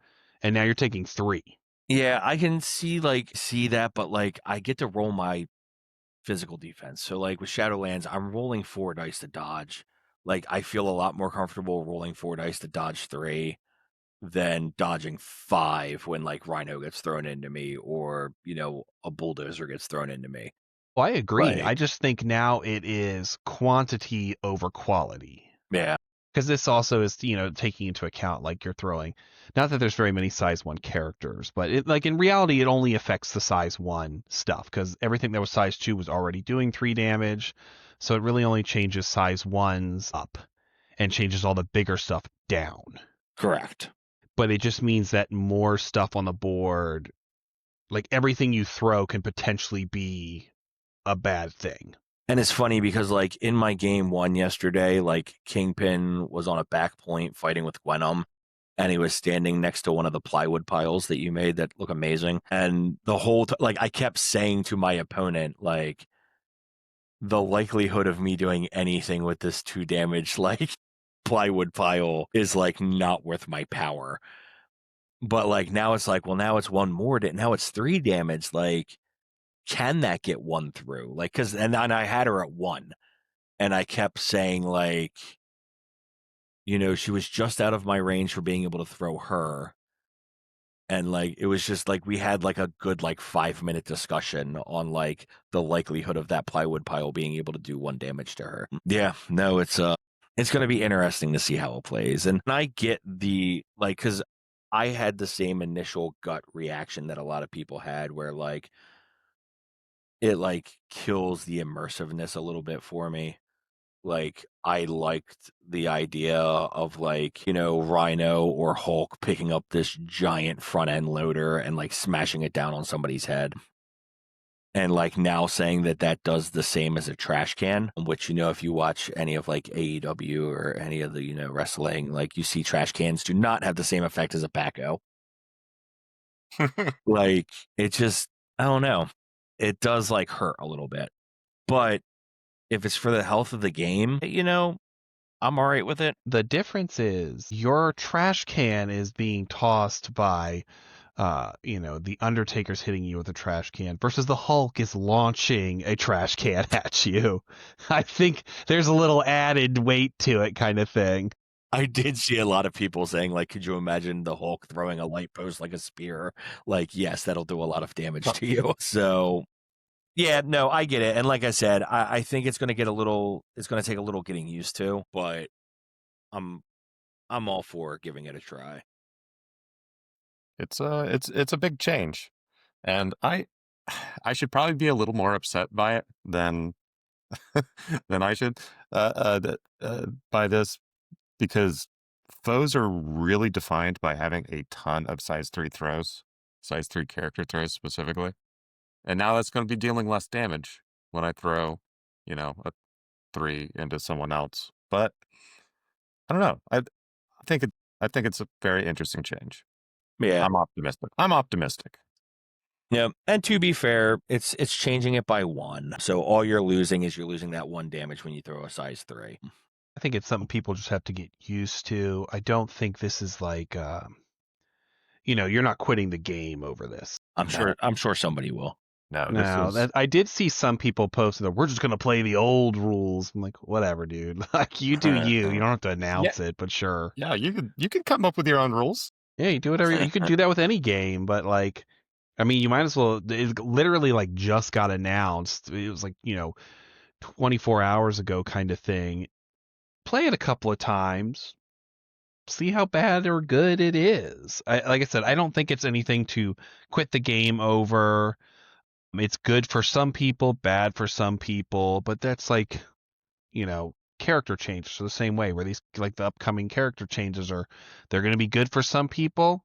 and now you're taking 3.
Yeah, I can see that, but like I get to roll my physical defense. So like with Shadowlands, I'm rolling 4 dice to dodge. Like, I feel a lot more comfortable rolling 4 dice to dodge 3 than dodging 5 when like Rhino gets thrown into me, or a bulldozer gets thrown into me.
Well, I agree. I
Like,
just think now it is quantity over quality.
yeah,
Because this also is, taking into account like you're throwing, not that there's very many size 1 characters, but it like in reality it only affects the size 1 stuff because everything that was size 2 was already doing 3 damage, so it really only changes size 1s up and changes all the bigger stuff down.
correct.
But it just means that more stuff on the board, like everything you throw, can potentially be a bad thing.
And it's funny because like in my game 1 yesterday, like Kingpin was on a back point fighting with Gwenum, and he was standing next to one of the plywood piles that you made that look amazing. And the whole like I kept saying to my opponent, like, the likelihood of me doing anything with this 2 damage like plywood pile is like not worth my power. But like now it's like, well, now it's 1 more, now it's 3 damage. Like, can that get 1 through? Like, because and I had her at 1, and I kept saying like, she was just out of my range for being able to throw her. And like it was just like we had like a good like 5-minute discussion on like the likelihood of that plywood pile being able to do 1 damage to her. Yeah, no, it's going to be interesting to see how it plays. And I get the like, because I had the same initial gut reaction that a lot of people had, where like it like kills the immersiveness a little bit for me. Like, I liked the idea of like, Rhino or Hulk picking up this giant front end loader and like smashing it down on somebody's head. And like now saying that that does the same as a trash can, which, if you watch any of like AEW or any of the, wrestling, like you see trash cans do not have the same effect as a backhoe. Like, it just, I don't know. It does like hurt a little bit. But if it's for the health of the game, I'm all right with it.
The difference is your trash can is being tossed by, the Undertaker's hitting you with a trash can versus the Hulk is launching a trash can at you. I think there's a little added weight to it, kind of thing.
I did see a lot of people saying, like, could you imagine the Hulk throwing a light post like a spear? Like, yes, that'll do a lot of damage to you. So, Yeah, no, I get it. And like I said, I think it's going to take a little getting used to, but I'm all for giving it a try.
It's a big change, and I should probably be a little more upset by it than than I should by this, because foes are really defined by having a ton of size 3 character throws specifically. And now that's going to be dealing less damage when I throw, a 3 into someone else. But I don't know. think it I think it's a very interesting change.
Yeah.
I'm optimistic.
Yeah. And to be fair, it's changing it by 1. So all you're losing is that 1 damage when you throw a size 3.
I think it's something people just have to get used to. I don't think this is like, you're not quitting the game over this.
I'm sure somebody will.
No, this
No,
is
I did see some people post that we're just going to play the old rules. I'm like, whatever, dude. Like, you do you. You don't have to announce it, but sure.
Yeah, you can come up with your own rules.
Yeah, you do whatever. You can do that with any game, but like, I mean, you might as well. It literally like just got announced. It was like 24 hours ago, kind of thing. Play it a couple of times, see how bad or good it is. Like I said, I don't think it's anything to quit the game over. It's good for some people, bad for some people, but that's like, character changes are the same way, where these like the upcoming character changes they're going to be good for some people,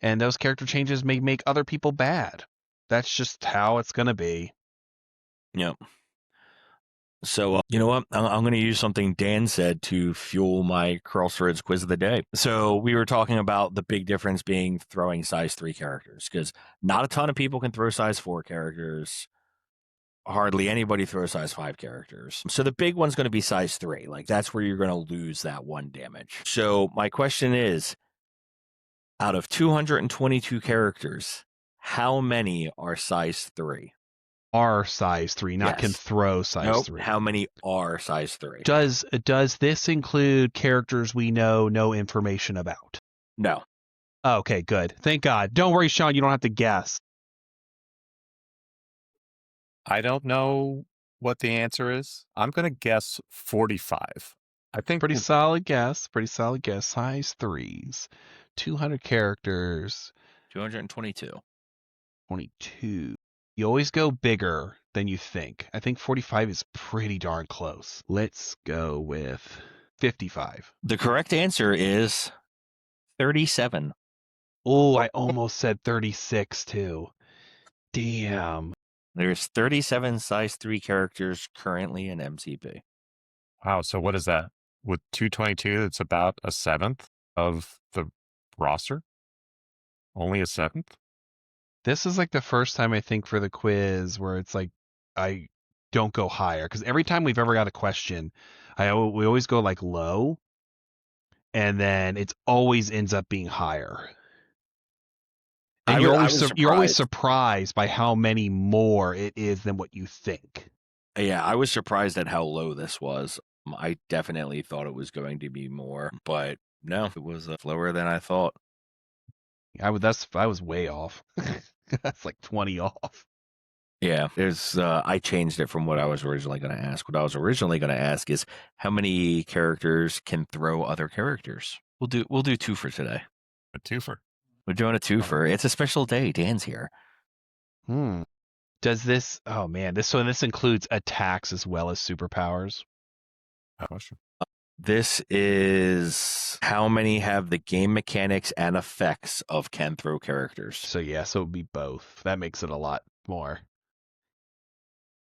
and those character changes may make other people bad. That's just how it's going to be.
Yep. So, you know what? I'm going to use something Dan said to fuel my Crossroads quiz of the day. So, we were talking about the big difference being throwing size 3 characters, because not a ton of people can throw size 4 characters. Hardly anybody throws size 5 characters. So, the big one's going to be size 3. Like, that's where you're going to lose that 1 damage. So, my question is, out of 222 characters, how many are size 3?
Are size 3, not can
Yes.
throw size 3.
How many are size 3?
Does this include characters we know no information about?
No.
Okay, good. Thank God. Don't worry, Sean. You don't have to guess.
I don't know what the answer is. I'm going to guess 45. I think
Pretty solid guess. Size 3s. 200 characters.
222.
22. You always go bigger than you think. I think 45 is pretty darn close. Let's go with 55.
The correct answer is 37.
Oh, I almost said 36 too. Damn.
There's 37 size 3 characters currently in MCP.
Wow, so what is that? With 222, it's about a seventh of the roster? Only a seventh?
This is like the first time I think for the quiz where it's like I don't go higher, because every time we've ever got a question, we always go like low, and then it always ends up being higher. And you're always surprised by how many more it is than what you think.
Yeah, I was surprised at how low this was. I definitely thought it was going to be more, but no, it was lower than I thought.
I was way off. That's like 20 off.
Yeah, I changed it from what I was originally going to ask. What I was originally going to ask is how many characters can throw other characters. We'll do 2 for today.
A twofer.
We're doing a 2 for. It's a special day. Dan's here.
Does this? Oh man, this includes attacks as well as superpowers.
Question.
This is how many have the game mechanics and effects of can throw characters.
So it would be both. That makes it a lot more.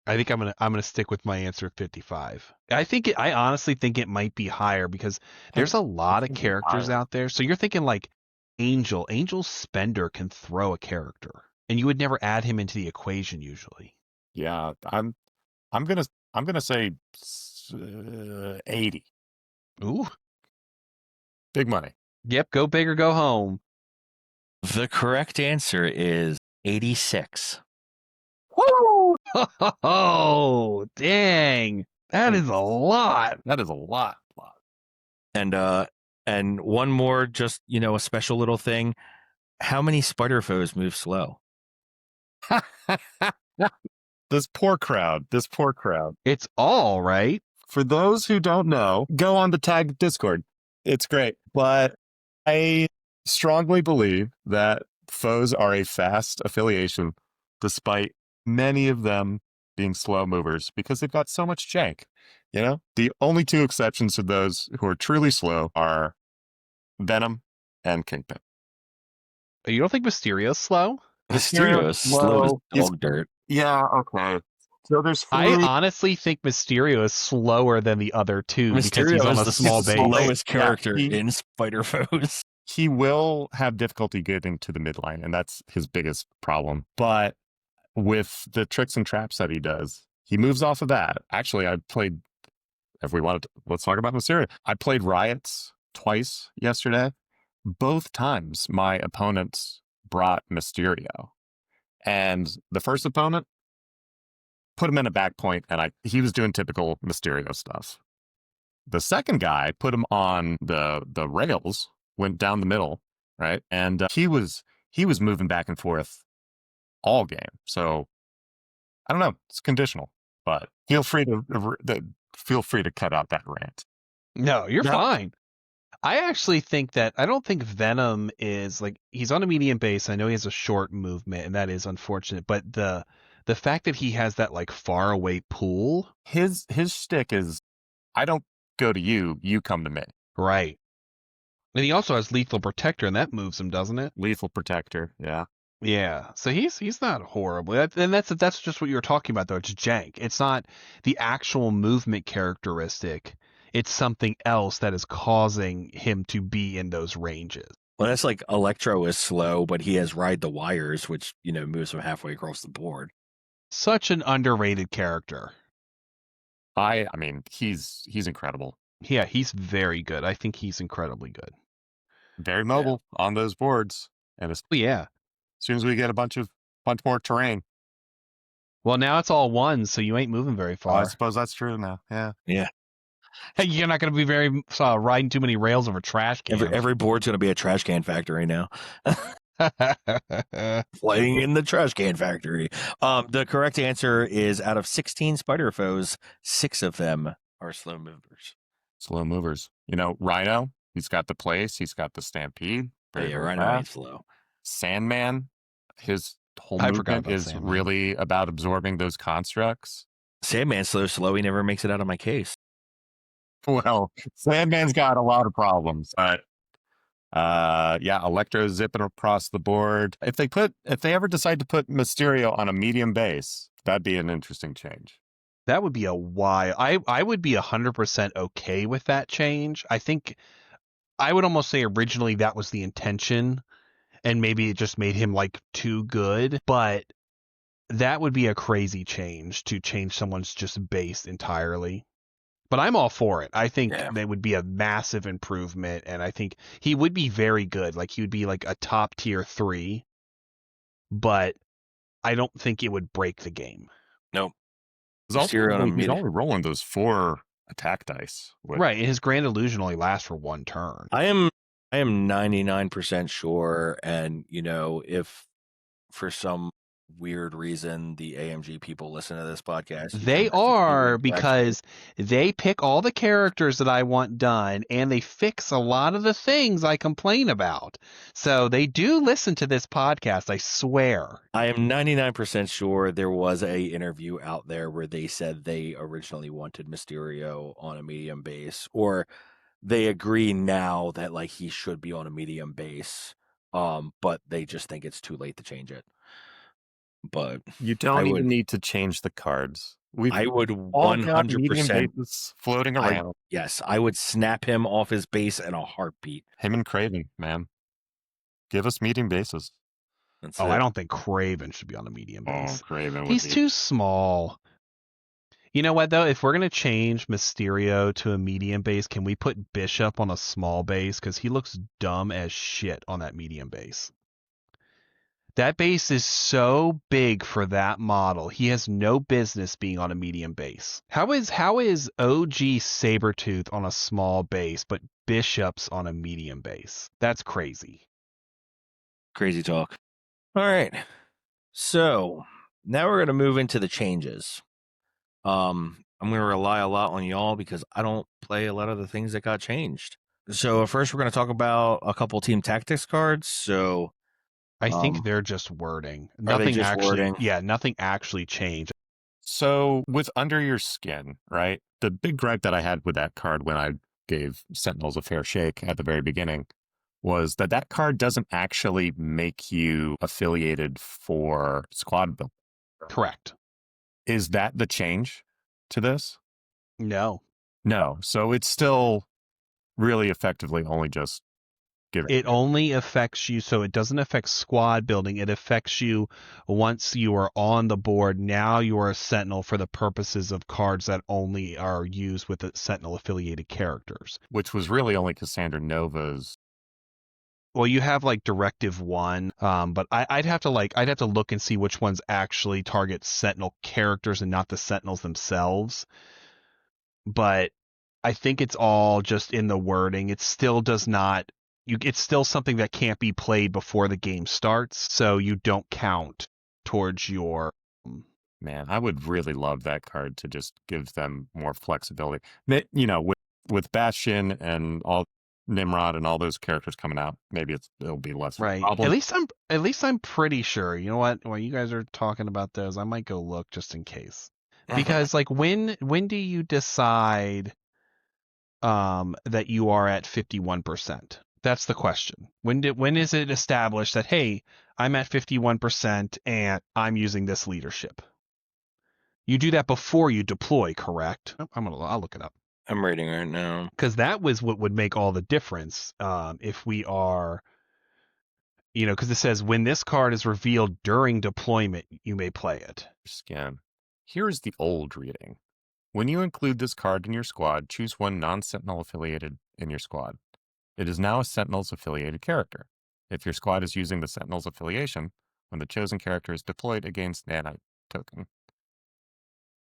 I think I'm gonna stick with my answer of 55. I honestly think it might be higher, because there's a lot of characters out there. So you're thinking like Angel. Angel's Spender can throw a character, and you would never add him into the equation usually.
Yeah, I'm gonna say 80.
Ooh,
Big money.
yep. Go big or go home.
The correct answer is 86.
Woo! Oh, dang! That is a lot.
That is a lot.
And one more, just a special little thing. How many spider foes move slow?
This poor crowd.
It's all right.
For those who don't know, go on the tag Discord. It's great. But I strongly believe that foes are a fast affiliation, despite many of them being slow movers, because they've got so much jank. You know, the only two exceptions to those who are truly slow are Venom and Kingpin.
You don't think Mysterio's slow?
Mysterio is slow as dog dirt.
Yeah, okay. So there's
I
three.
honestly think Mysterio is slower than the other two because he's
Mysterio
on
is
a
the
small base.
slowest character
Yeah,
in Spider Foes.
He will have difficulty getting to the midline, and that's his biggest problem. But with the tricks and traps that he does, he moves off of that. Actually, I played, if we wanted to, let's talk about Mysterio. I played Riots twice yesterday. Both times my opponents brought Mysterio. And the first opponent put him in a back point, and he was doing typical Mysterio stuff. The second guy put him on the rails, went down the middle, right? And he was moving back and forth all game. So I don't know. It's conditional, but feel free to cut out that rant.
No, you're
No.
fine. I actually think that I don't think Venom is like he's on a medium base. I know he has a short movement, and that is unfortunate. But the fact that he has that like far away pool,
His shtick is, I don't go to you, you come to me.
right? And he also has lethal protector, and that moves him, doesn't it?
Lethal protector, yeah.
Yeah. So he's not horrible. And that's just what you were talking about, though. It's jank. It's not the actual movement characteristic. It's something else that is causing him to be in those ranges.
Well, that's like Electro is slow, but he has Ride the Wires, which, moves him halfway across the board.
Such an underrated character.
I mean, he's incredible.
Yeah, he's very good. I think he's incredibly good.
Very mobile on those boards. And as soon as we get a bunch more terrain.
Well, now it's all one, so you ain't moving very far.
I suppose that's true now. Yeah.
Yeah.
You're not going to be very riding too many rails over trash cans.
Every board's going to be a trash can factory now. Playing in the trash can factory. The correct answer is out of 16 Spider Foes, 6 of them are slow movers.
Slow movers. Rhino, he's got the place. He's got the Stampede.
Yeah, Rhino ain't slow.
Sandman, his whole movement is
Sandman.
really about absorbing those constructs.
Sandman's slow. He never makes it out of my case.
Well, Sandman's got a lot of problems. But Electro zipping across the board. If they ever decide to put Mysterio on a medium base, that'd be an interesting change.
That would be a wild. I would be 100% okay with that change. I think I would almost say originally that was the intention, and maybe it just made him like too good. But that would be a crazy change to change someone's just base entirely. But I'm all for it. I think that would be a massive improvement, and I think he would be very good. Like he would be like a top tier 3, but I don't think it would break the game.
Nope.
He's only rolling those 4 attack dice.
Right, and his Grand Illusion only lasts for 1 turn.
I am 99% sure, and if for some weird reason the AMG people listen to this podcast,
they are, because they pick all the characters that I want done, and they fix a lot of the things I complain about. So they do listen to this podcast, I swear.
I am 99% sure there was a interview out there where they said they originally wanted Mysterio on a medium base, or they agree now that like he should be on a medium base, but they just think it's too late to change it. But
you don't even need to change the cards.
I would 100%
floating around.
Yes, I would snap him off his base in a heartbeat.
Him and Craven, man. Give us medium bases.
I don't think Craven should be on a medium base.
Craven
He's too small. You know what, though? If we're going to change Mysterio to a medium base, can we put Bishop on a small base? Because he looks dumb as shit on that medium base. That base is so big for that model. He has no business being on a medium base. How is OG Sabretooth on a small base, but Bishop's on a medium base? That's crazy.
Crazy talk. All right. So Now we're going to move into the changes. I'm going to rely a lot on y'all because I don't play a lot of the things that got changed. So first, we're going to talk about a couple team tactics cards. So
I think they're just wording.
Are they
Nothing
just
actually.
wording?
Yeah, nothing actually changed.
So with Under Your Skin, right? The big gripe that I had with that card when I gave Sentinels a fair shake at the very beginning was that that card doesn't actually make you affiliated for squad build.
Correct.
Is that the change to this?
No.
No. So it's still really effectively only just giving.
It only affects you, so it doesn't affect squad building. It affects you once you are on the board. Now you are a Sentinel for the purposes of cards that only are used with the Sentinel affiliated characters.
Which was really only Cassandra Nova's.
Well, you have like Directive 1, but I'd have to look and see which ones actually target Sentinel characters and not the Sentinels themselves. But I think it's all just in the wording. It still does not. It's still something that can't be played before the game starts, so you don't count towards your.
Man, I would really love that card to just give them more flexibility. You know, with Bastion and all Nimrod and all those characters coming out, maybe it'll be less
Right.
problem.
At least I'm pretty sure. You know what? While you guys are talking about those, I might go look just in case. Because like when do you decide that you are at 51%? That's the question. When is it established that, hey, I'm at 51% and I'm using this leadership? You do that before you deploy, correct? Oh, I'll look it up.
I'm reading right now.
Because that was what would make all the difference if we are, because it says when this card is revealed during deployment, you may play it.
Skin. Here's the old reading. When you include this card in your squad, choose one non-Sentinel affiliated in your squad. It is now a Sentinel's affiliated character. If your squad is using the Sentinel's affiliation, when the chosen character is deployed, it gains nanite token.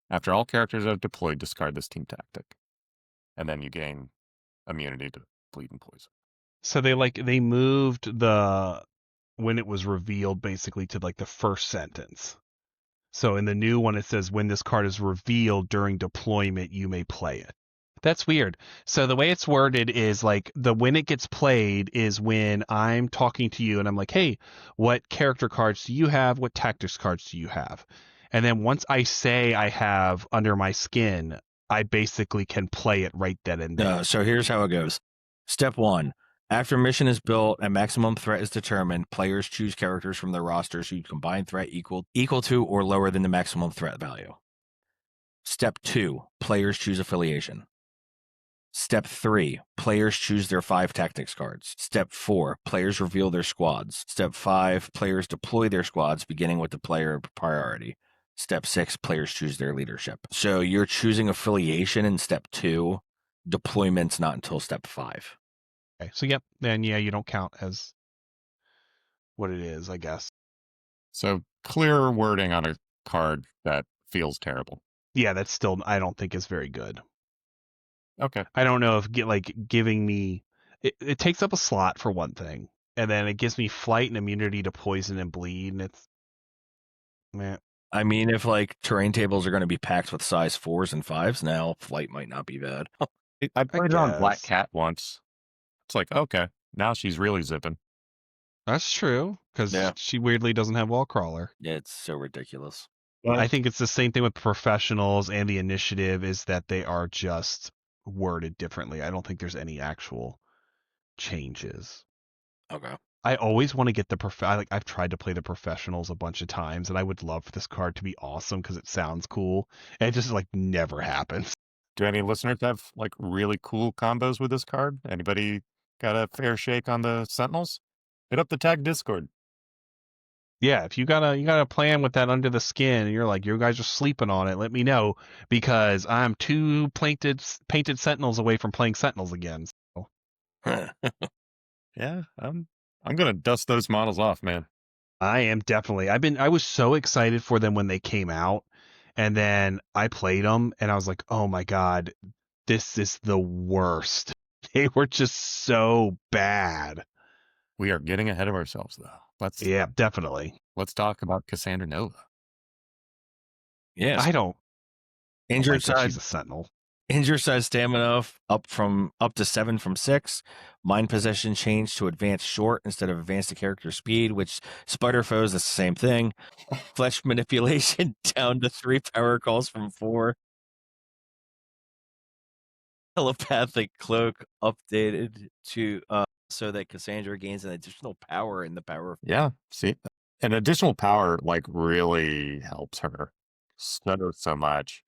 After all characters are deployed, discard this team tactic. And then you gain immunity to bleed and poison.
So they moved when it was revealed basically to like the first sentence. So in the new one, it says when this card is revealed during deployment, you may play it. That's weird. So the way it's worded is like when it gets played is when I'm talking to you and I'm like, hey, what character cards do you have? What tactics cards do you have? And then once I say I have Under My Skin, I basically can play it right then and there.
No, so here's how it goes. Step 1. After mission is built and maximum threat is determined, players choose characters from their rosters whose combined threat equal to or lower than the maximum threat value. Step 2. Players choose affiliation. Step 3. Players choose their 5 tactics cards. Step 4. Players reveal their squads. Step 5. Players deploy their squads, beginning with the player priority. Step 6. Players choose their leadership. So you're choosing affiliation in step 2. Deployment's not until step 5.
Okay. So yep. Then yeah, you don't count as what it is, I guess.
So clear wording on a card that feels terrible.
Yeah, that's still I don't think is very good.
Okay.
I don't know if giving me it takes up a slot for one thing, and then it gives me flight and immunity to poison and bleed, and it's meh.
I mean, if like terrain tables are going to be packed with size 4s and 5s now, flight might not be bad.
I played it on Black
guess.
Cat once. It's like, okay, now she's really zipping.
That's true because
Yeah.
she weirdly doesn't have wall crawler.
Yeah, it's so ridiculous.
I think it's the same thing with professionals and the initiative is that they are just worded differently. I don't think there's any actual changes.
Okay.
I always want to get I've tried to play the professionals a bunch of times, and I would love for this card to be awesome because it sounds cool, and it just like never happens.
Do any listeners have like really cool combos with this card? Anybody got a fair shake on the Sentinels? Hit up the tag Discord.
Yeah, if you got a plan with that Under the Skin, and you're like you guys are sleeping on it, let me know because I'm 2 painted Sentinels away from playing Sentinels again. So.
Yeah, I'm gonna dust those models off, man.
I am definitely. I was so excited for them when they came out, and then I played them, and I was like, oh my god, this is the worst. They were just so bad.
We are getting ahead of ourselves, though.
Yeah, definitely.
Let's talk about Cassandra Nova.
Yes.
I don't
Injured
like that
side
she's a sentinel.
Injure size stamina up to 7 from 6. Mind possession change to advanced short instead of advanced to character speed, which spider foes, that's the same thing. Flesh manipulation down to 3 power calls from 4. Telepathic cloak updated to so that Cassandra gains an additional power in the power.
Yeah, see, an additional power like really helps her so much.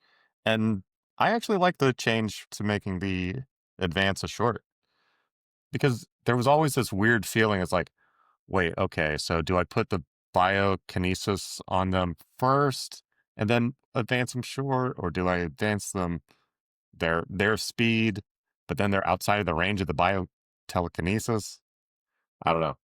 And I actually like the change to making the advance a short because there was always this weird feeling. It's like, wait, okay, so do I put the biokinesis on them first and then advance them short, or do I advance them their speed, but then they're outside of the range of the biotelekinesis? I don't know.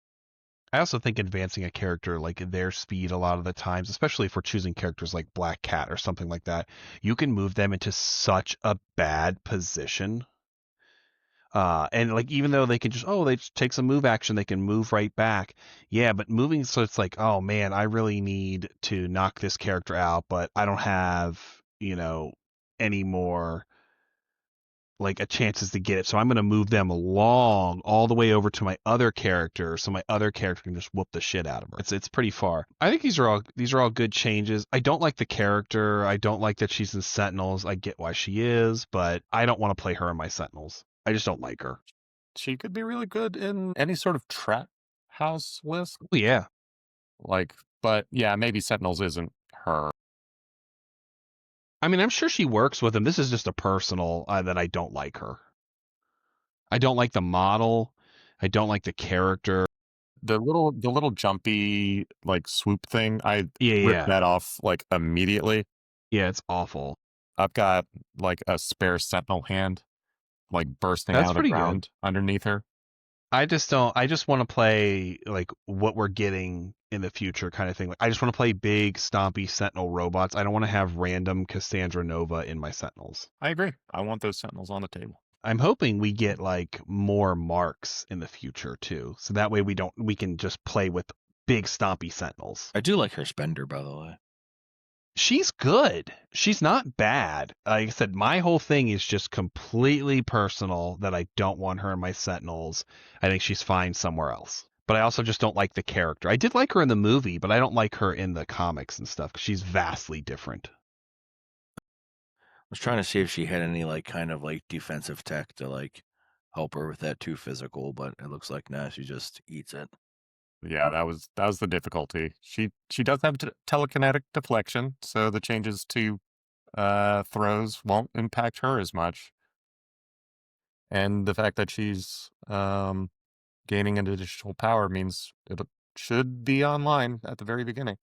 I also think advancing a character like their speed a lot of the times, especially if we're choosing characters like Black Cat or something like that, you can move them into such a bad position. And like even though they can they just take some move action, they can move right back. Yeah, but moving so it's like, oh man, I really need to knock this character out, but I don't have, any more like a chances to get it. So I'm going to move them along all the way over to my other character, so my other character can just whoop the shit out of her. It's pretty far. I think these are all good changes. I don't like the character. I don't like that she's in Sentinels. I get why she is, but I don't want to play her in my Sentinels. I just don't like her.
She could be really good in any sort of trap house list.
Oh, yeah.
Like, but yeah, maybe Sentinels isn't her.
I mean, I'm sure she works with him. This is just a personal that I don't like her. I don't like the model. I don't like the character.
The little jumpy like swoop thing, I ripped
Yeah.
that off like immediately.
Yeah, it's awful.
I've got like a spare Sentinel hand like bursting
That's
out of the
pretty
ground
good.
underneath her.
I just want to play like what we're getting in the future kind of thing. Like I just want to play big, stompy Sentinel robots. I don't want to have random Cassandra Nova in my Sentinels.
I agree. I want those Sentinels on the table.
I'm hoping we get like more marks in the future too. So that way we can just play with big stompy Sentinels.
I do like her spender, by the way.
She's good. She's not bad. Like I said, my whole thing is just completely personal that I don't want her in my Sentinels. I think she's fine somewhere else. But I also just don't like the character. I did like her in the movie, but I don't like her in the comics and stuff because she's vastly different.
I was trying to see if she had any like kind of like defensive tech to like help her with that too physical, but it looks like nah, she just eats it.
Yeah, that was the difficulty. She does have telekinetic deflection, so the changes to throws won't impact her as much. And the fact that she's gaining an additional power means it should be online at the very beginning.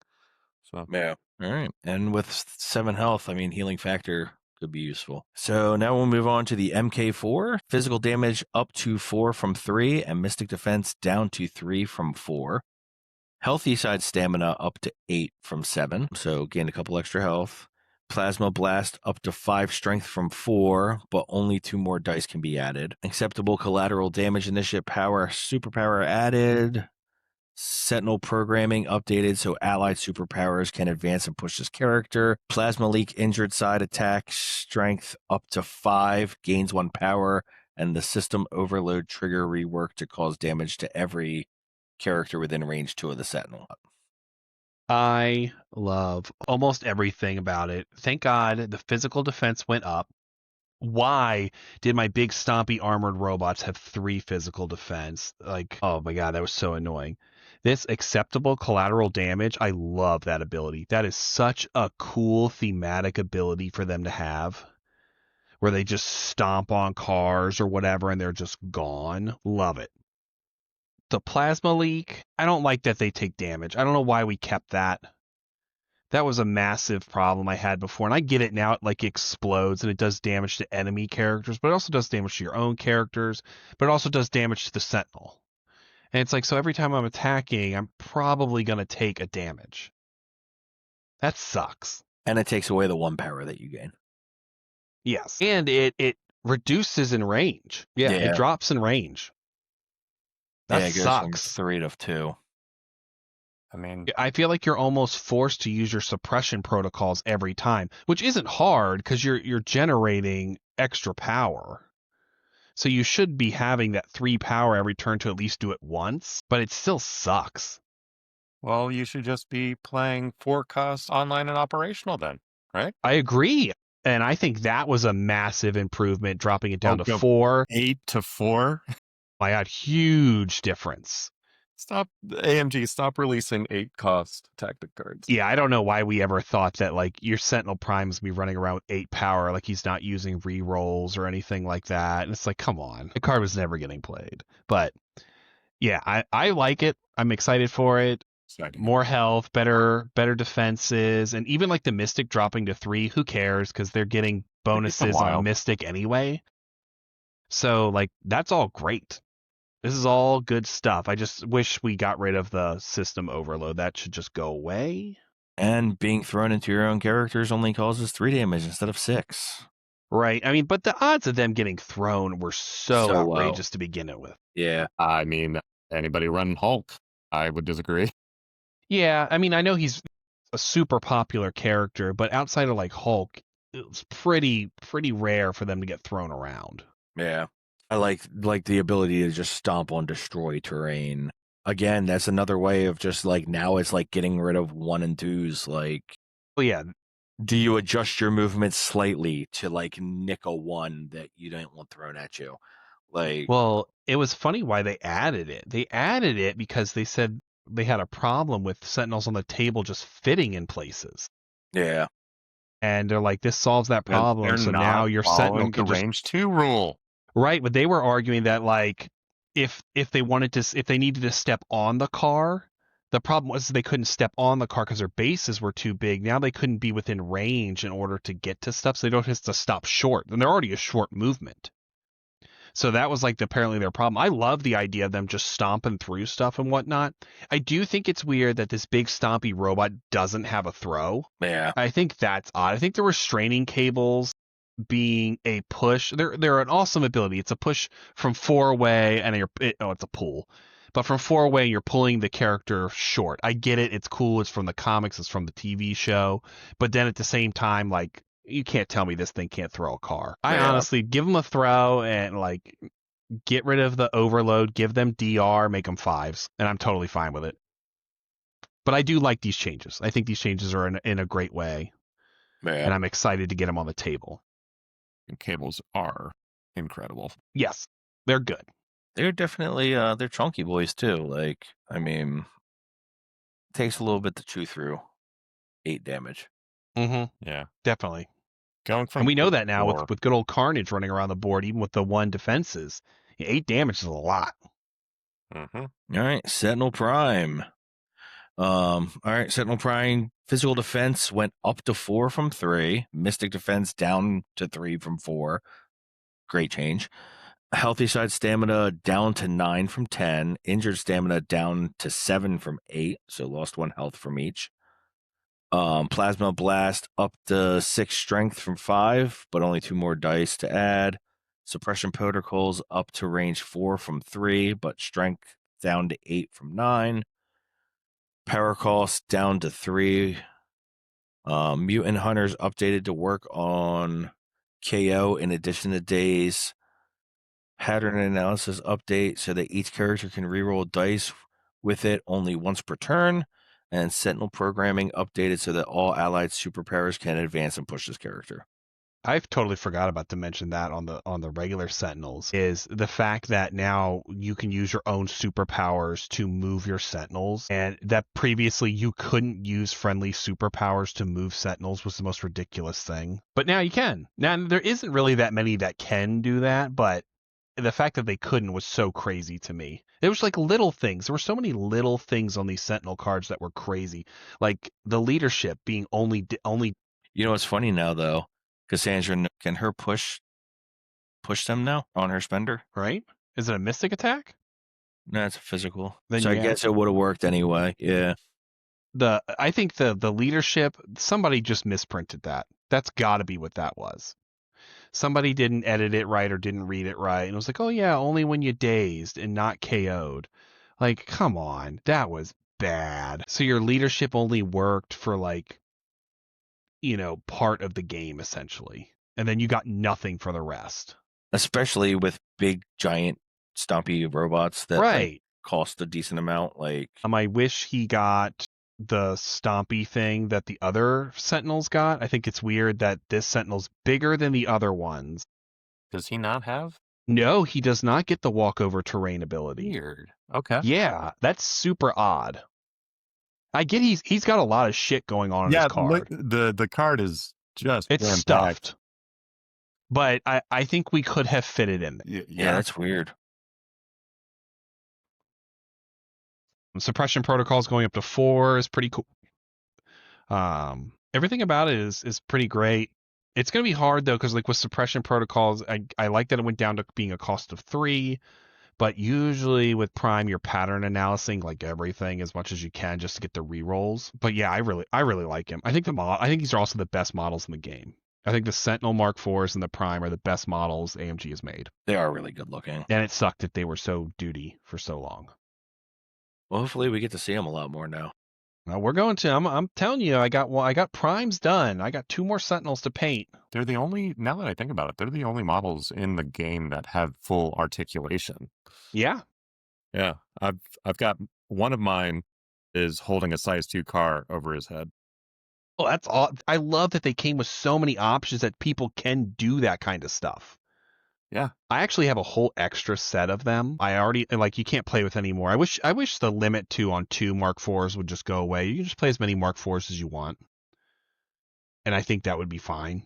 So
Yeah. All right. And with 7 health, I mean, healing factor could be useful. So now we'll move on to the MK4. Physical damage up to 4 from 3, and mystic defense down to 3 from 4. Healthy side stamina up to 8 from 7, so gain a couple extra health. Plasma blast up to 5 strength from 4, but only 2 more dice can be added. Acceptable collateral damage initiative power superpower added. Sentinel programming updated so allied superpowers can advance and push this character. Plasma leak injured side attack strength up to 5, gains 1 power, and the system overload trigger reworked to cause damage to every character within range 2 of the Sentinel.
I love almost everything about it. Thank God the physical defense went up. Why did my big stompy armored robots have 3 physical defense? Like, oh my God, that was so annoying. This acceptable collateral damage, I love that ability. That is such a cool thematic ability for them to have, where they just stomp on cars or whatever and they're just gone. Love it. The plasma leak, I don't like that they take damage. I don't know why we kept that. That was a massive problem I had before, and I get it now. It like explodes and it does damage to enemy characters, but it also does damage to your own characters, but it also does damage to the Sentinel. And it's like, so every time I'm attacking, I'm probably going to take a damage. That sucks.
And it takes away the 1 power that you gain.
Yes. And it reduces in range. Yeah, it drops in range. That
yeah, it goes
sucks.
from 3 to 2.
I mean,
I feel like you're almost forced to use your suppression protocols every time, which isn't hard because you're generating extra power. So you should be having that 3 power every turn to at least do it once, but it still sucks.
well, you should just be playing 4-cost online and operational then, right?
I agree. And I think that was a massive improvement, dropping it down to
Go
4.
8 to 4.
I got huge difference.
Stop, AMG, stop releasing 8-cost tactic cards.
Yeah, I don't know why we ever thought that like your Sentinel Prime's be running around with 8 power, like he's not using re-rolls or anything like that. And it's like, come on. The card was never getting played. But yeah, I like it. I'm excited for it.
Exciting.
More health, better defenses, and even like the Mystic dropping to 3, who cares? Because they're getting bonuses on Mystic anyway. So like that's all great. This is all good stuff. I just wish we got rid of the system overload. That should just go away.
And being thrown into your own characters only causes 3 damage instead of 6.
Right. I mean, but the odds of them getting thrown were so outrageous to begin it with.
Yeah.
I mean, anybody running Hulk, I would disagree.
Yeah, I mean, I know he's a super popular character, but outside of like Hulk, it was pretty rare for them to get thrown around.
Yeah. I like the ability to just stomp on destroy terrain. Again, that's another way of just like now it's like getting rid of 1 and 2s. Like,
Well, yeah,
do you adjust your movement slightly to like nick a 1 that you don't want thrown at you? Like,
well, it was funny why they added it. They added it because they said they had a problem with Sentinels on the table just fitting in places.
yeah.
And they're like, this solves that problem.
They're
So
not
now your Sentinel
following
can
the
just
range 2 rule.
right, but they were arguing that like if they wanted to if they needed to step on the car, the problem was they couldn't step on the car because their bases were too big. Now they couldn't be within range in order to get to stuff, so they don't have to stop short. And they're already a short movement. So that was like apparently their problem. I love the idea of them just stomping through stuff and whatnot. I do think it's weird that this big stompy robot doesn't have a throw.
Yeah.
I think that's odd. I think the restraining cables being a push, they're an awesome ability. It's a push from 4 away, and it's a pull, but from 4 away, you're pulling the character short. I get it. It's cool. It's from the comics. It's from the TV show. But then at the same time, like you can't tell me this thing can't throw a car. I honestly give them a throw and like get rid of the overload. Give them DR. Make them 5s, and I'm totally fine with it. But I do like these changes. I think these changes are in a great way, and I'm excited to get them on the table.
And cables are incredible.
Yes, they're good.
They're definitely they're chunky boys too. Like, I mean, it takes a little bit to chew through 8 damage.
Mm-hmm.
Yeah,
Definitely.
going from
And we know that now
4.
with good old Carnage running around the board, even with the 1 defenses. 8 damage is a lot.
Mm-hmm.
All right, Sentinel Prime. All right, Sentinel Prime physical defense went up to 4 from 3. Mystic defense down to 3 from 4. Great change. Healthy side stamina down to 9 from 10. Injured stamina down to 7 from 8. So lost 1 health from each. Plasma blast up to 6 strength from 5, but only 2 more dice to add. Suppression protocols up to range 4 from 3, but strength down to 8 from 9. Power cost down to 3. Mutant hunters updated to work on KO in addition to days. Pattern analysis update so that each character can reroll dice with it only once per turn. And Sentinel programming updated so that all allied superpowers can advance and push this character.
I've totally forgot about to mention that on the regular Sentinels is the fact that now you can use your own superpowers to move your Sentinels, and that previously you couldn't use friendly superpowers to move Sentinels was the most ridiculous thing. But now you can. Now there isn't really that many that can do that, but the fact that they couldn't was so crazy to me. It was like little things. There were so many little things on these Sentinel cards that were crazy, like the leadership being only.
You know what's funny now though? Cassandra, can her push them now on her spender?
Right? Is it a mystic attack?
No, it's a physical.
Then
so I guess it would have worked anyway. Yeah.
I think the leadership, somebody just misprinted that. That's got to be what that was. Somebody didn't edit it right or didn't read it right, and it was like, oh yeah, only when you dazed and not KO'd. Like, come on, that was bad. So your leadership only worked for like, part of the game essentially. And then you got nothing for the rest.
Especially with big, giant, stompy robots that like
Right.
cost a decent amount. Like,
I wish he got the stompy thing that the other Sentinels got. I think it's weird that this Sentinel's bigger than the other ones.
Does he not have?
No, he does not get the walkover terrain ability.
Weird. Okay.
Yeah, that's super odd. I get he's got a lot of shit going on in his
Yeah,
card.
the card is just
It's
jam-packed.
stuffed. But I think we could have fit it in there.
yeah, that's weird.
Suppression protocols going up to 4 is pretty cool. Everything about it is pretty great. It's going to be hard though, because like with suppression protocols, I like that it went down to being a cost of 3. But usually with Prime, you're pattern analyzing like everything as much as you can just to get the rerolls. But yeah, I really like him. I think these are also the best models in the game. I think the Sentinel Mark IVs and the Prime are the best models AMG has made.
They are really good looking.
And it sucked that they were so duty for so long.
Well, hopefully we get to see them a lot more now.
Now we're going to. I'm telling you, I got Primes done. I got 2 more Sentinels to paint.
They're the only, now that I think about it, they're the only models in the game that have full articulation.
Yeah.
Yeah. I've got one of mine is holding a size 2 car over his head.
Oh, that's all. I love that they came with so many options that people can do that kind of stuff.
Yeah.
I actually have a whole extra set of them. I already you can't play with anymore. I wish the limit on 2 Mark IVs would just go away. You can just play as many Mark IVs as you want. And I think that would be fine.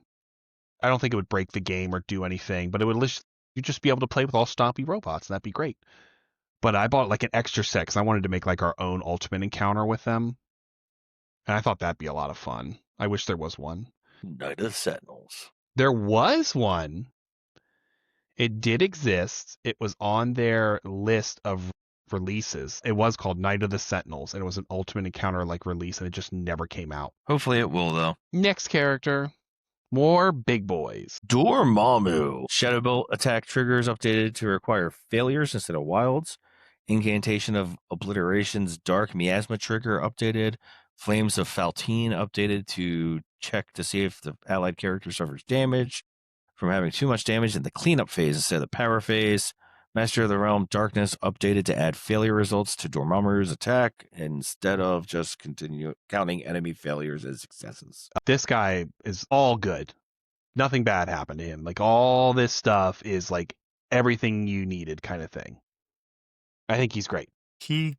I don't think it would break the game or do anything, but it would you'd just be able to play with all stompy robots, and that'd be great. But I bought like an extra set because I wanted to make like our own ultimate encounter with them. And I thought that'd be a lot of fun. I wish there was one.
Night of the Sentinels.
There was one. It did exist. It was on their list of releases. It was called Night of the Sentinels, and it was an Ultimate Encounter like release, and it just never came out.
Hopefully it will, though.
Next character, more big boys.
Dormammu. Shadow Bolt attack triggers updated to require failures instead of wilds. Incantation of Obliteration's Dark Miasma trigger updated. Flames of Faltine updated to check to see if the allied character suffers damage from having too much damage in the cleanup phase instead of the power phase. Master of the Realm Darkness updated to add failure results to Dormammu's attack instead of just continue counting enemy failures as successes.
This guy is all good. Nothing bad happened to him. Like all this stuff is like everything you needed kind of thing. I think he's great.
He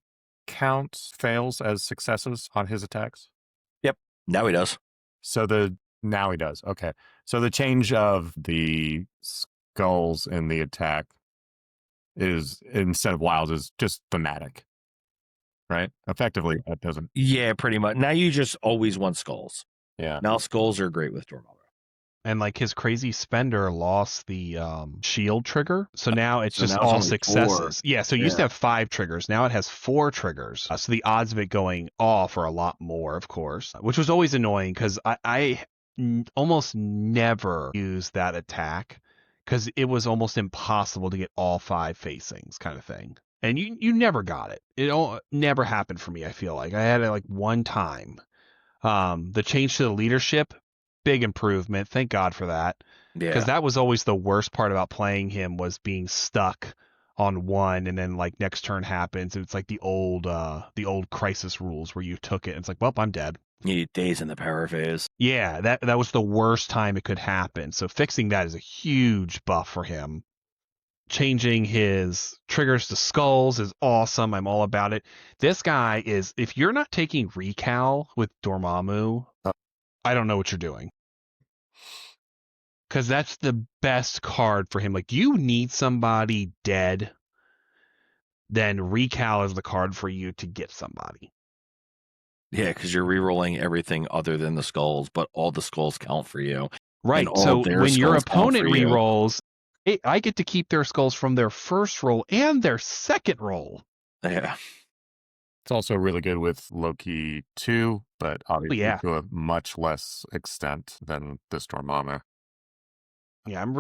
counts fails as successes on his attacks.
Yep. Now he does.
Now he does. Okay. So the change of the skulls in the attack is instead of wilds is just thematic. Right? Effectively, that doesn't.
Yeah, pretty much. Now you just always want skulls.
Yeah.
Now skulls are great with Dormammu.
And like his crazy spender lost the shield trigger. So now it's just
now it's
all
only
successes.
4.
Yeah, so it used to have 5 triggers. Now it has 4 triggers. So the odds of it going off are a lot more, of course, which was always annoying because I almost never used that attack because it was almost impossible to get all 5 facings kind of thing. And you never got it. It never happened for me, I feel like. I had it like one time. The change to the leadership, big improvement. Thank God for that. Because that was always the worst part about playing him was being stuck on one and then like next turn happens. It's like the old crisis rules where you took it and it's like, well, I'm dead.
You need days in the power phase.
Yeah, that was the worst time it could happen. So fixing that is a huge buff for him. Changing his triggers to skulls is awesome. I'm all about it. This guy is, if you're not taking recal with Dormammu, I don't know what you're doing. Because that's the best card for him. Like, you need somebody dead, then recal is the card for you to get somebody.
Yeah, because you're rerolling everything other than the skulls, but all the skulls count for you.
Right. So when your opponent rerolls, I get to keep their skulls from their first roll and their second roll.
Yeah.
It's also really good with Loki 2, but obviously to a much less extent than this Dormammu.
Yeah, I'm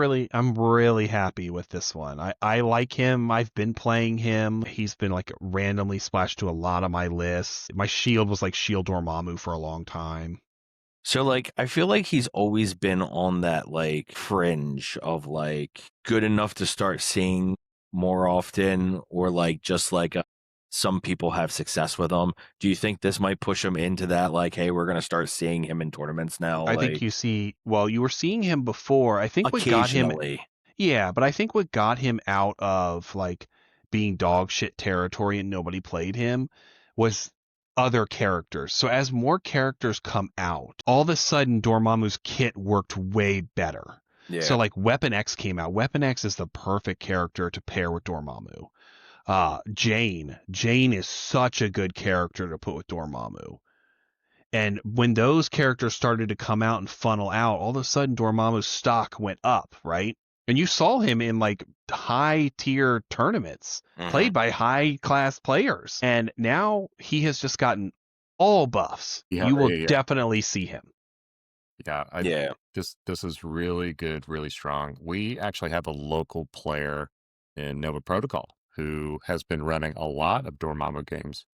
really happy with this one. I like him. I've been playing him. He's been like randomly splashed to a lot of my lists. My shield was like Shield Dormammu for a long time.
So like I feel like he's always been on that like fringe of like good enough to start seeing more often, or like just like some people have success with him. Do you think this might push him into that like, hey, we're gonna start seeing him in tournaments now,
I think
like
you were seeing him before. I think what got him,
occasionally?
yeah, but I think what got him out of like being dog shit territory and nobody played him was other characters. So as more characters come out, all of a sudden Dormammu's kit worked way better. So
Yeah.
like Weapon X came out. Weapon X is the perfect character to pair with Dormammu. Jane is such a good character to put with Dormammu. And when those characters started to come out and funnel out, all of a sudden Dormammu's stock went up, right? And you saw him in like high tier tournaments
Mhm.
played by high class players. And now he has just gotten all buffs.
You have
You will
a
definitely see him.
yeah.
Yeah.
This is really good, really strong. We actually have a local player in Nova Protocol who has been running a lot of Dormammu games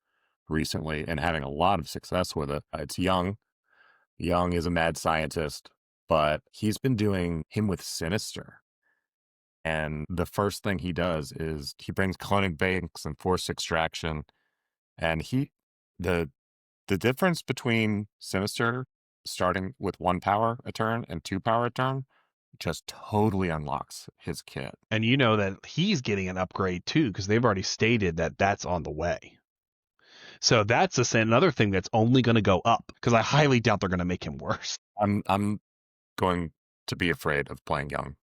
recently and having a lot of success with it. It's Young. Young is a mad scientist, but he's been doing him with Sinister. And the first thing he does is he brings cloning banks and force extraction. And the the difference between Sinister starting with 1 power a turn and 2 power a turn just totally unlocks his kit.
And you know that he's getting an upgrade too, because they've already stated that that's on the way. So that's another thing that's only going to go up, because I highly doubt they're going to make him worse.
I'm going to be afraid of playing Young.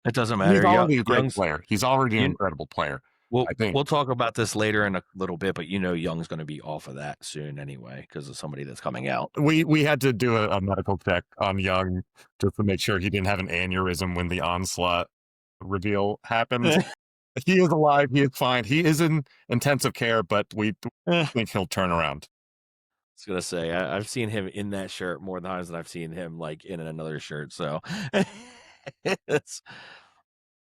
It doesn't
He's
matter.
already a great
Young's
player. He's already an
you
incredible player,
we'll
I think.
we'll talk about this later in a little bit, but Young's gonna be off of that soon anyway because of somebody that's coming out.
We had to do a medical check on Young just to make sure he didn't have an aneurysm when the onslaught reveal happens. He is alive. He is fine. He is in intensive care, but we think he'll turn around.
I was gonna say I've seen him in that shirt more times than I've seen him like in another shirt. So, it's,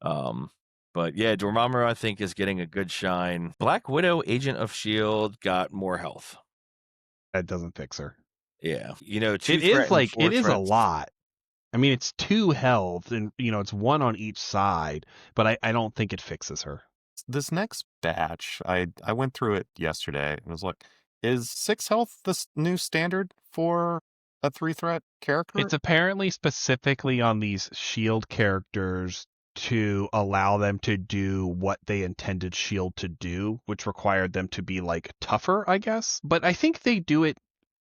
um, but yeah, Dormammu I think is getting a good shine. Black Widow, Agent of Shield, got more health.
That doesn't fix her.
Yeah, two
It
threat
is
and
like,
four
it is a
threats.
lot. I mean, it's 2 health and, it's 1 on each side, but I don't think it fixes her.
This next batch, I went through it yesterday and was like, is 6 health the new standard for a 3-threat character?
It's apparently specifically on these shield characters to allow them to do what they intended shield to do, which required them to be like tougher, I guess. But I think they do it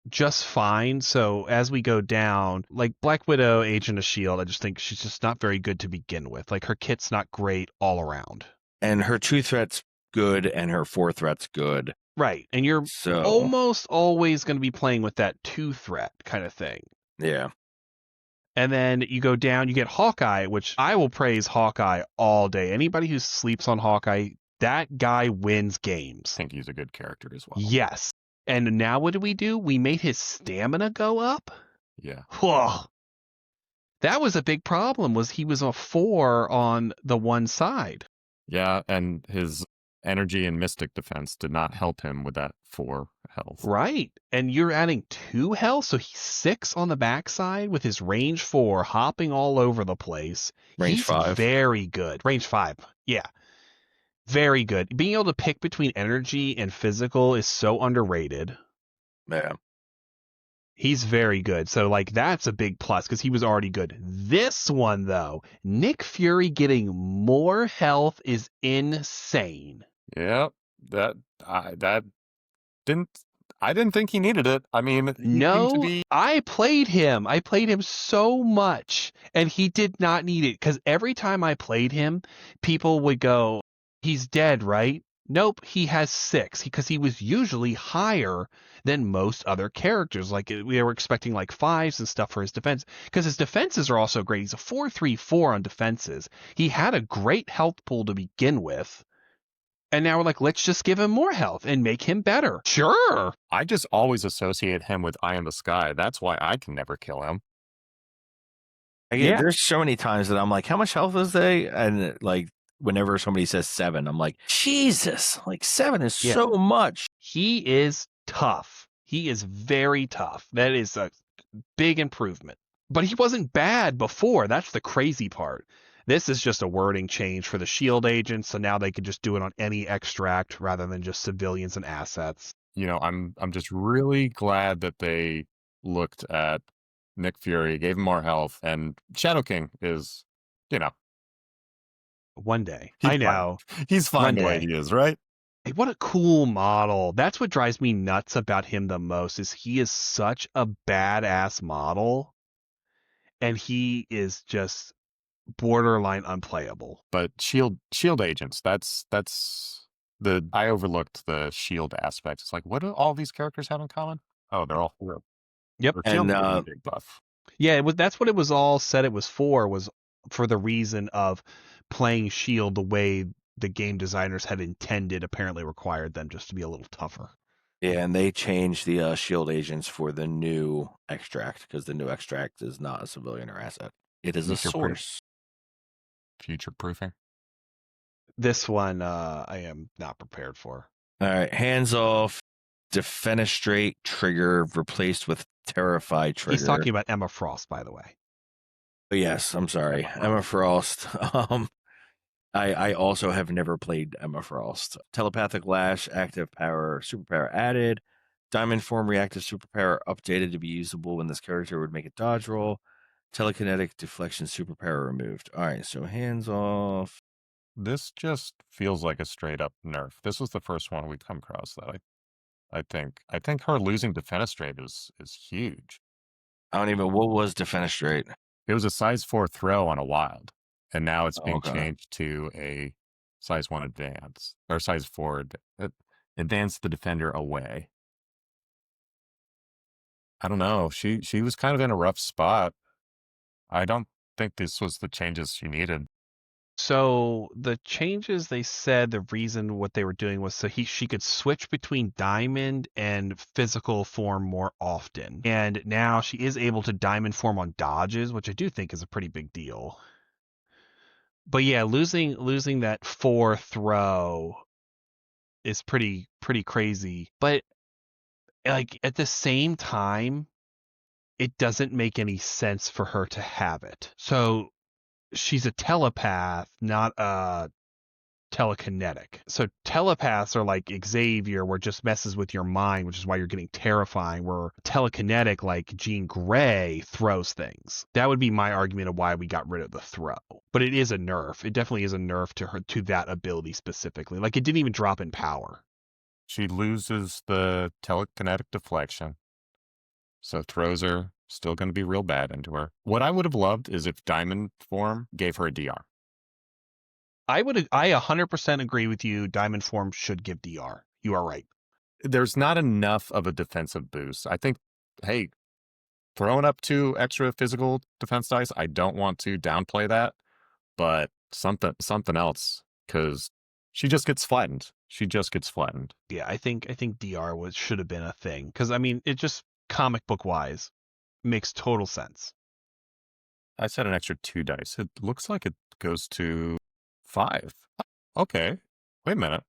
just fine. So as we go down, like Black Widow, Agent of Shield, I just think she's just not very good to begin with. Like her kit's not great all around.
And her 2 threats good, and her 4 threats good.
Right. And you're
So
almost always going to be playing with that 2 threat kind of thing.
yeah.
And then you go down, you get Hawkeye, which I will praise Hawkeye all day. Anybody who sleeps on Hawkeye, that guy wins games.
I think he's a good character as well.
Yes. And now what do? We made his stamina go up?
Yeah.
Whoa. That was a big problem, was he was a 4 on the one side.
Yeah, and his energy and mystic defense did not help him with that 4 health.
Right. And you're adding 2 health, so he's 6 on the backside with his range 4 hopping all over the place.
Range
He's
5.
very good. Range 5. Yeah. Very good. Being able to pick between energy and physical is so underrated.
Yeah.
He's very good. So, like, that's a big plus because he was already good. This one, though, Nick Fury getting more health is insane.
Yeah, that I didn't think he needed it. I mean, he seemed to
No,
be
I played him. I played him so much, and he did not need it because every time I played him, people would go, he's dead, right? Nope, he has 6 because he was usually higher than most other characters. Like we were expecting like 5s and stuff for his defense because his defenses are also great. He's a 4-3-4 on defenses. He had a great health pool to begin with. And now we're like, let's just give him more health and make him better. Sure.
I just always associate him with Eye in the Sky. That's why I can never kill him.
Yeah.
There's so many times that I'm like, how much health is they? And like, whenever somebody says 7, I'm like, Jesus, like 7 is
Yeah.
so much.
He is tough. He is very tough. That is a big improvement. But he wasn't bad before. That's the crazy part. This is just a wording change for the shield agents, so now they can just do it on any extract rather than just civilians and assets.
I'm just really glad that they looked at Nick Fury, gave him more health, and Shadow King is, you know,
One day.
he's
I
fine.
know.
He's fine
One
the way
day.
he is, right?
Hey, what a cool model. That's what drives me nuts about him the most is he is such a badass model and he is just borderline unplayable.
But shield agents, that's the I overlooked the shield aspect. It's like, what do all these characters have in common? Oh, they're all four.
Yep.
Or
And
shield is a big buff.
Yeah, that's what it was all said it was for the reason of playing shield the way the game designers had intended apparently required them just to be a little tougher.
yeah, and they changed the shield agents for the new extract because the new extract is not a civilian or asset. It is a source.
Future proofing.
This one I am not prepared for.
All right, hands off, defenestrate trigger replaced with terrify trigger.
He's talking about Emma Frost, by the way.
Oh, yes, I'm sorry, Emma Frost. I also have never played Emma Frost. Telepathic Lash, active power, superpower added. Diamond Form, reactive superpower updated to be usable when this character would make a dodge roll. Telekinetic deflection superpower removed. All right, so hands off.
This just feels like a straight up nerf. This was the first one we come across that I think her losing defenestrate is huge.
I don't even. What was defenestrate?
It was a size 4 throw on a wild, and now it's being
Okay.
changed to a size 1 advance or size 4 advance the defender away. I don't know. She was kind of in a rough spot. I don't think this was the changes she needed.
So the changes they said the reason what they were doing was so she could switch between diamond and physical form more often. And now she is able to diamond form on dodges, which I do think is a pretty big deal. But yeah, losing that 4 throw is pretty crazy. But like at the same time, it doesn't make any sense for her to have it. So she's a telepath, not a telekinetic. So telepaths are like Xavier, where it just messes with your mind, which is why you're getting terrifying. Where telekinetic, like Jean Grey, throws things. That would be my argument of why we got rid of the throw. But it is a nerf. It definitely is a nerf to her, to that ability specifically. Like it didn't even drop in power.
She loses the telekinetic deflection, so throws are still going to be real bad into her. What I would have loved is if Diamond Form gave her a DR.
I 100% agree with you. Diamond form should give DR. You are right.
There's not enough of a defensive boost. I think, hey, throwing up 2 extra physical defense dice, I don't want to downplay that, but something else, because she just gets flattened. She just gets flattened.
Yeah, I think DR should have been a thing because I mean it just comic book wise makes total sense.
I said an extra 2 dice. It looks like it goes to 5. Okay, wait a minute.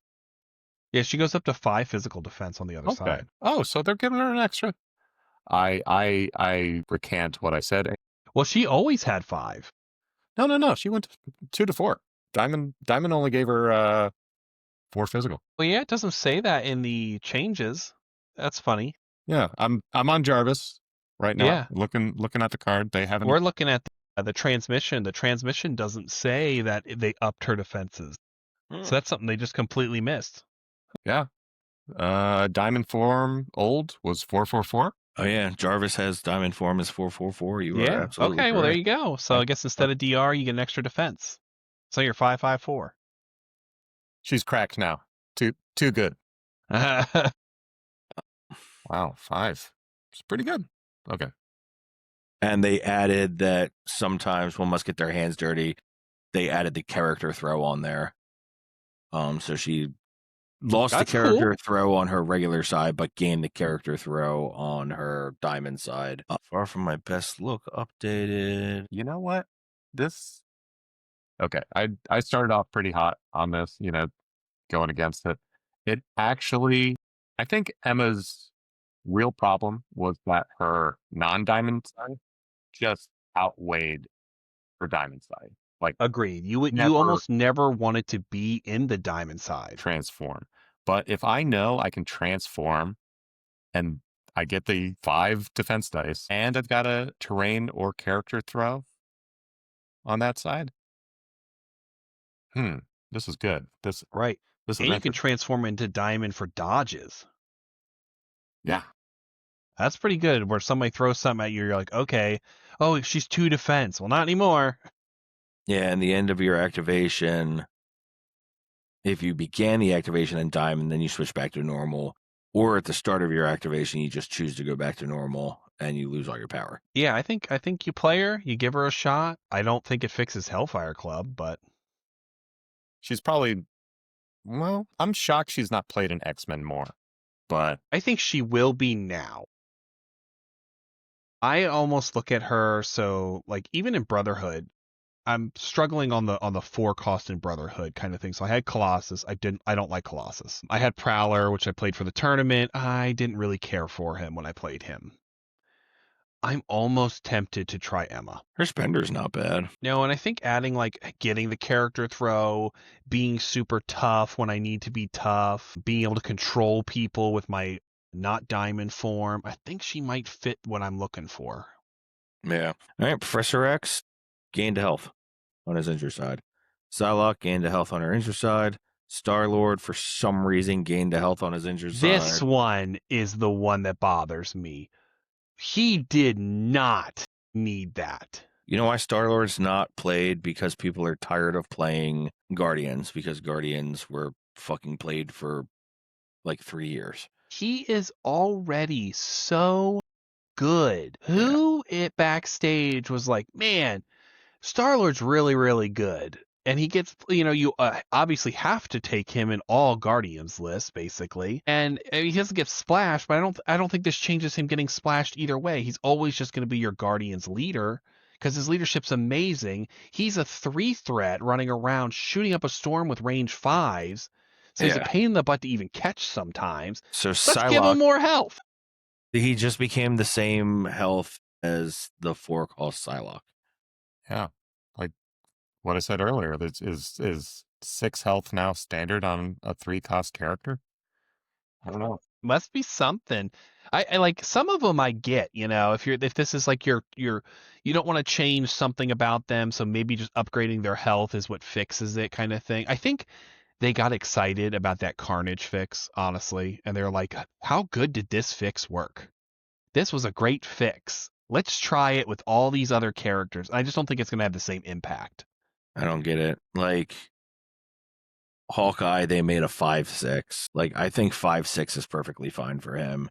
Yeah, she goes up to 5 physical defense on the other side.
Oh, so they're giving her an extra. I recant what I said.
Well, she always had 5.
No. She went 2 to 4. Diamond only gave her 4 physical.
Well, yeah, it doesn't say that in the changes. That's funny.
Yeah, I'm on Jarvis right now.
Yeah.
Looking at the card. They haven't.
We're looking at the transmission. The transmission doesn't say that they upped her defenses. So that's something they just completely missed.
Yeah. Diamond Form old was 444.
Oh yeah, Jarvis has diamond form as 444. You are absolutely
Okay, well there
correct.
you go. So I guess instead of DR, you get an extra defense. So you're 554.
She's cracked now. Too good. Wow, 5. It's pretty good. Okay.
And they added that sometimes one must get their hands dirty. They added the character throw on there. So she Lost the
That's cool.
character throw on her regular side, but gained the character throw on her diamond side. Far from my best look, updated.
You know what? This okay. I started off pretty hot on this, going against it. It actually I think Emma's real problem was that her non-diamond side just outweighed her diamond side. Like
Agreed. You
never
almost never wanted to be in the diamond side.
transform. But if I know I can transform and I get the 5 defense dice and I've got a terrain or character throw on that side, this is good.
Right.
This is
And you can
interesting.
transform into diamond for dodges.
Yeah.
That's pretty good. Where somebody throws something at you, you're like, okay, oh, she's 2 defense. Well, not anymore.
Yeah, and the end of your activation, if you began the activation in diamond, then you switch back to normal. Or at the start of your activation, you just choose to go back to normal and you lose all your power.
Yeah, I think you play her, you give her a shot. I don't think it fixes Hellfire Club, but
She's probably well, I'm shocked she's not played in X-Men more. But
I think she will be now. I almost look at her so like even in Brotherhood, I'm struggling on the 4 cost in Brotherhood kind of thing. So I had Colossus. I don't like Colossus. I had Prowler, which I played for the tournament. I didn't really care for him when I played him. I'm almost tempted to try Emma.
Her spender's not bad.
No, and I think adding like getting the character throw, being super tough when I need to be tough, being able to control people with my not diamond form, I think she might fit what I'm looking for.
Yeah. All right, Professor X gained health on his injured side. Psylocke gained a health on her injured side. Star-Lord, for some reason, gained a health on his injured
This
side.
one is the one that bothers me. He did not need that.
You know why Star-Lord's not played? Because people are tired of playing Guardians, because Guardians were fucking played for like 3 years.
He is already so good. Who it backstage was like, man, Star-Lord's really, really good. And he gets, you obviously have to take him in all Guardians lists, basically. And he doesn't get splashed, but I don't think this changes him getting splashed either way. He's always just going to be your Guardians leader because his leadership's amazing. He's a 3 threat running around shooting up a storm with range 5s. So he's a
Yeah.
pain in the butt to even catch sometimes.
So
Let's give him
Psylocke,
more health.
he just became the same health as the 4-cost Psylocke.
yeah, like what I said earlier, is 6 health now standard on a 3-cost character? I don't know.
Must be something. I like some of them I get, if this is like you don't want to change something about them, so maybe just upgrading their health is what fixes it kind of thing. I think they got excited about that Carnage fix, honestly, and they're like, how good did this fix work? This was a great fix. Let's try it with all these other characters. I just don't think it's going to have the same impact.
I don't get it. Like Hawkeye, they made a 5/6. Like I think 5/6 is perfectly fine for him.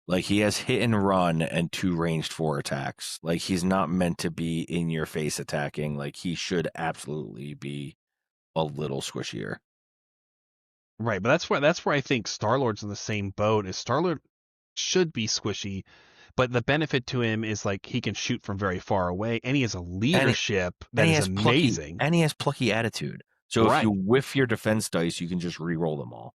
Like he has hit and run and 2 ranged 4 attacks. Like he's not meant to be in your face attacking. Like he should absolutely be a little squishier.
Right, but that's where I think Star-Lord's in the same boat. Is Star-Lord should be squishy, but the benefit to him is like he can shoot from very far away, and he has a leadership
And
that
he
is
has
amazing.
and he has plucky attitude. So if you
Right.
whiff your defense dice, you can just re-roll them all.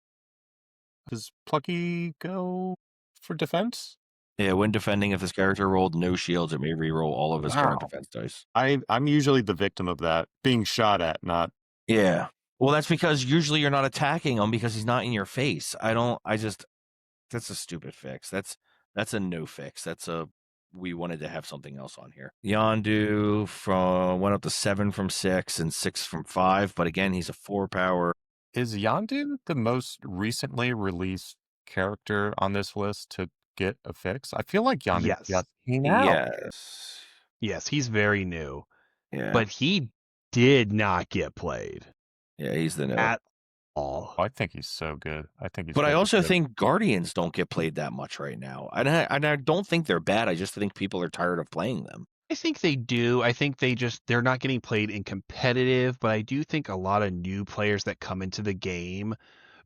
Does Plucky go for defense?
Yeah, when defending, if his character rolled no shields, it may re-roll all of his current
Wow.
defense dice.
I'm usually the victim of that, being shot at, not
Yeah. Well, that's because usually you're not attacking him because he's not in your face. That's a stupid fix. That's a no fix. We wanted to have something else on here. Yondu went up to 7 from 6 and 6 from 5, but again, he's a 4 power.
Is Yondu the most recently released character on this list to get a fix? I feel like Yondu
Yes.
just came out.
Yes, he's very new,
Yeah.
but he did not get played
Yeah, he's the no.
at all.
I think he's so good.
But I also think Guardians don't get played that much right now. And I don't think they're bad. I just think people are tired of playing them.
I think they do. I think they're not getting played in competitive, but I do think a lot of new players that come into the game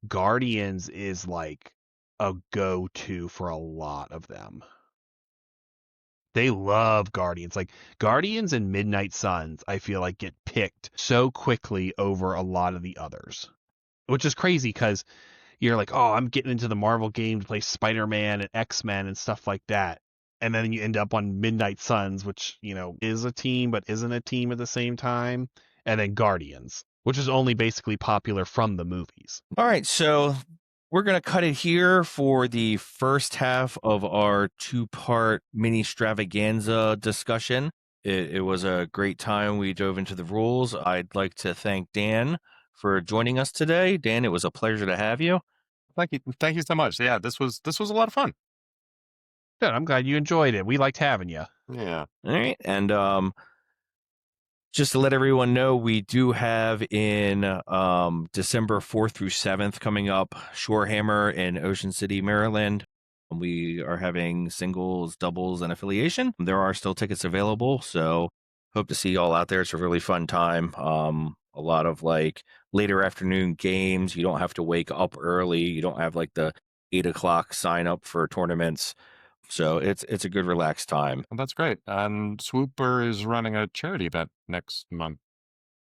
Guardians is like a go-to for a lot of them. They love Guardians. Like Guardians and Midnight Suns, I feel like get picked so quickly over a lot of the others, which is crazy because you're like, oh, I'm getting into the Marvel game to play Spider-Man and X-Men and stuff like that. And then you end up on Midnight Suns, which, is a team but isn't a team at the same time. And then Guardians, which is only basically popular from the movies.
All right, so we're going to cut it here for the first half of our two-part MINISTRAVAGANZA discussion. It was a great time. We dove into the rules. I'd like to thank Dan for joining us today. Dan, it was a pleasure to have you.
Thank you so much. Yeah, this was a lot of fun.
Good. I'm glad you enjoyed it. We liked having you.
Yeah.
All right, and just to let everyone know, we do have in December 4th through 7th coming up Shorehammer in Ocean City, Maryland. We are having singles, doubles, and affiliation. There are still tickets available, so hope to see you all out there. It's a really fun time. A lot of like later afternoon games. You don't have to wake up early. You don't have like the 8 o'clock sign up for tournaments. So it's a good relaxed time.
Well, that's great. And Swooper is running a charity event next month.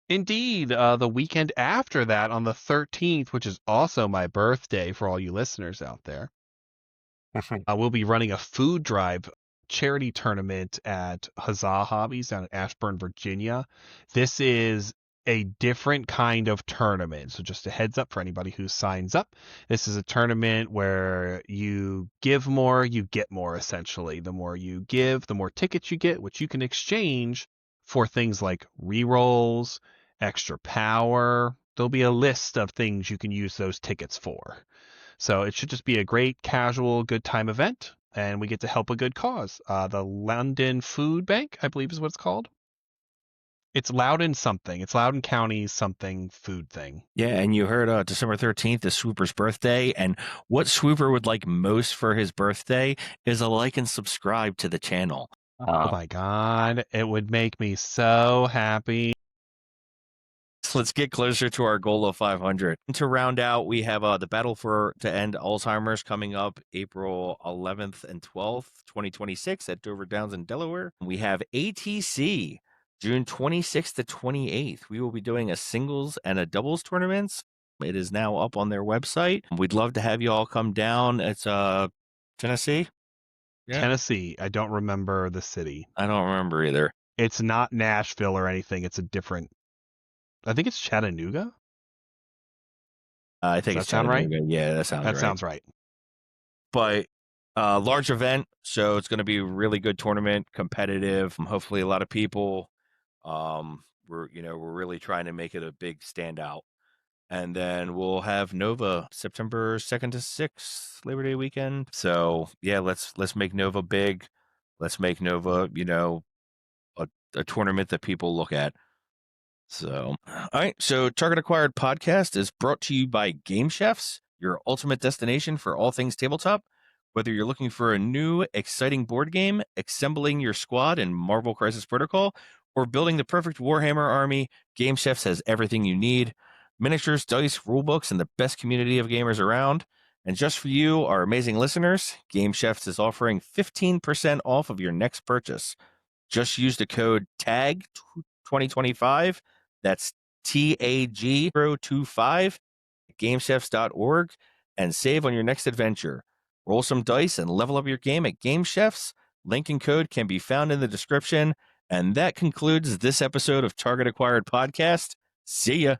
Indeed, the weekend after that on the 13th, which is also my birthday for all you listeners out there, we'll be running a food drive charity tournament at Huzzah Hobbies down in Ashburn, Virginia. This is a different kind of tournament. So just a heads up for anybody who signs up. This is a tournament where you give more, you get more, essentially. The more you give, the more tickets you get, which you can exchange for things like rerolls, extra power. There'll be a list of things you can use those tickets for. So it should just be a great, casual, good time event, and we get to help a good cause. The London Food Bank, I believe is what it's called. It's Loudoun something. It's Loudoun County something food thing.
Yeah, and you heard December 13th is Swooper's birthday, and what Swooper would like most for his birthday is a like and subscribe to the channel.
Oh my God, it would make me so happy.
Let's get closer to our goal of 500. To round out, we have the Battle to End Alzheimer's coming up April 11th and 12th, 2026 at Dover Downs in Delaware. We have ATC June 26th to 28th. We will be doing a singles and a doubles tournaments. It is now up on their website. We'd love to have you all come down. It's Tennessee.
Yeah. Tennessee. I don't remember the city.
I don't remember either.
It's not Nashville or anything. It's a different. I think it's Chattanooga.
I think it's Chattanooga. Right? Yeah, that sounds right.
That sounds right.
But large event, so it's going to be a really good tournament, competitive. Hopefully, a lot of people. We're really trying to make it a big standout. And then we'll have Nova September 2nd to 6th, Labor Day weekend. So yeah, let's make Nova big. Let's make Nova, a tournament that people look at. So, all right. So Target Acquired Podcast is brought to you by Game Chefs, your ultimate destination for all things tabletop. Whether you're looking for a new, exciting board game, assembling your squad in Marvel Crisis Protocol, or building the perfect Warhammer army, Game Chefs has everything you need. Miniatures, dice, rulebooks, and the best community of gamers around. And just for you, our amazing listeners, Game Chefs is offering 15% off of your next purchase. Just use the code TAG2025. That's TAG025 at gamechefs.org and save on your next adventure. Roll some dice and level up your game at Game Chefs. Link and code can be found in the description. And that concludes this episode of Target Acquired Podcast. See ya.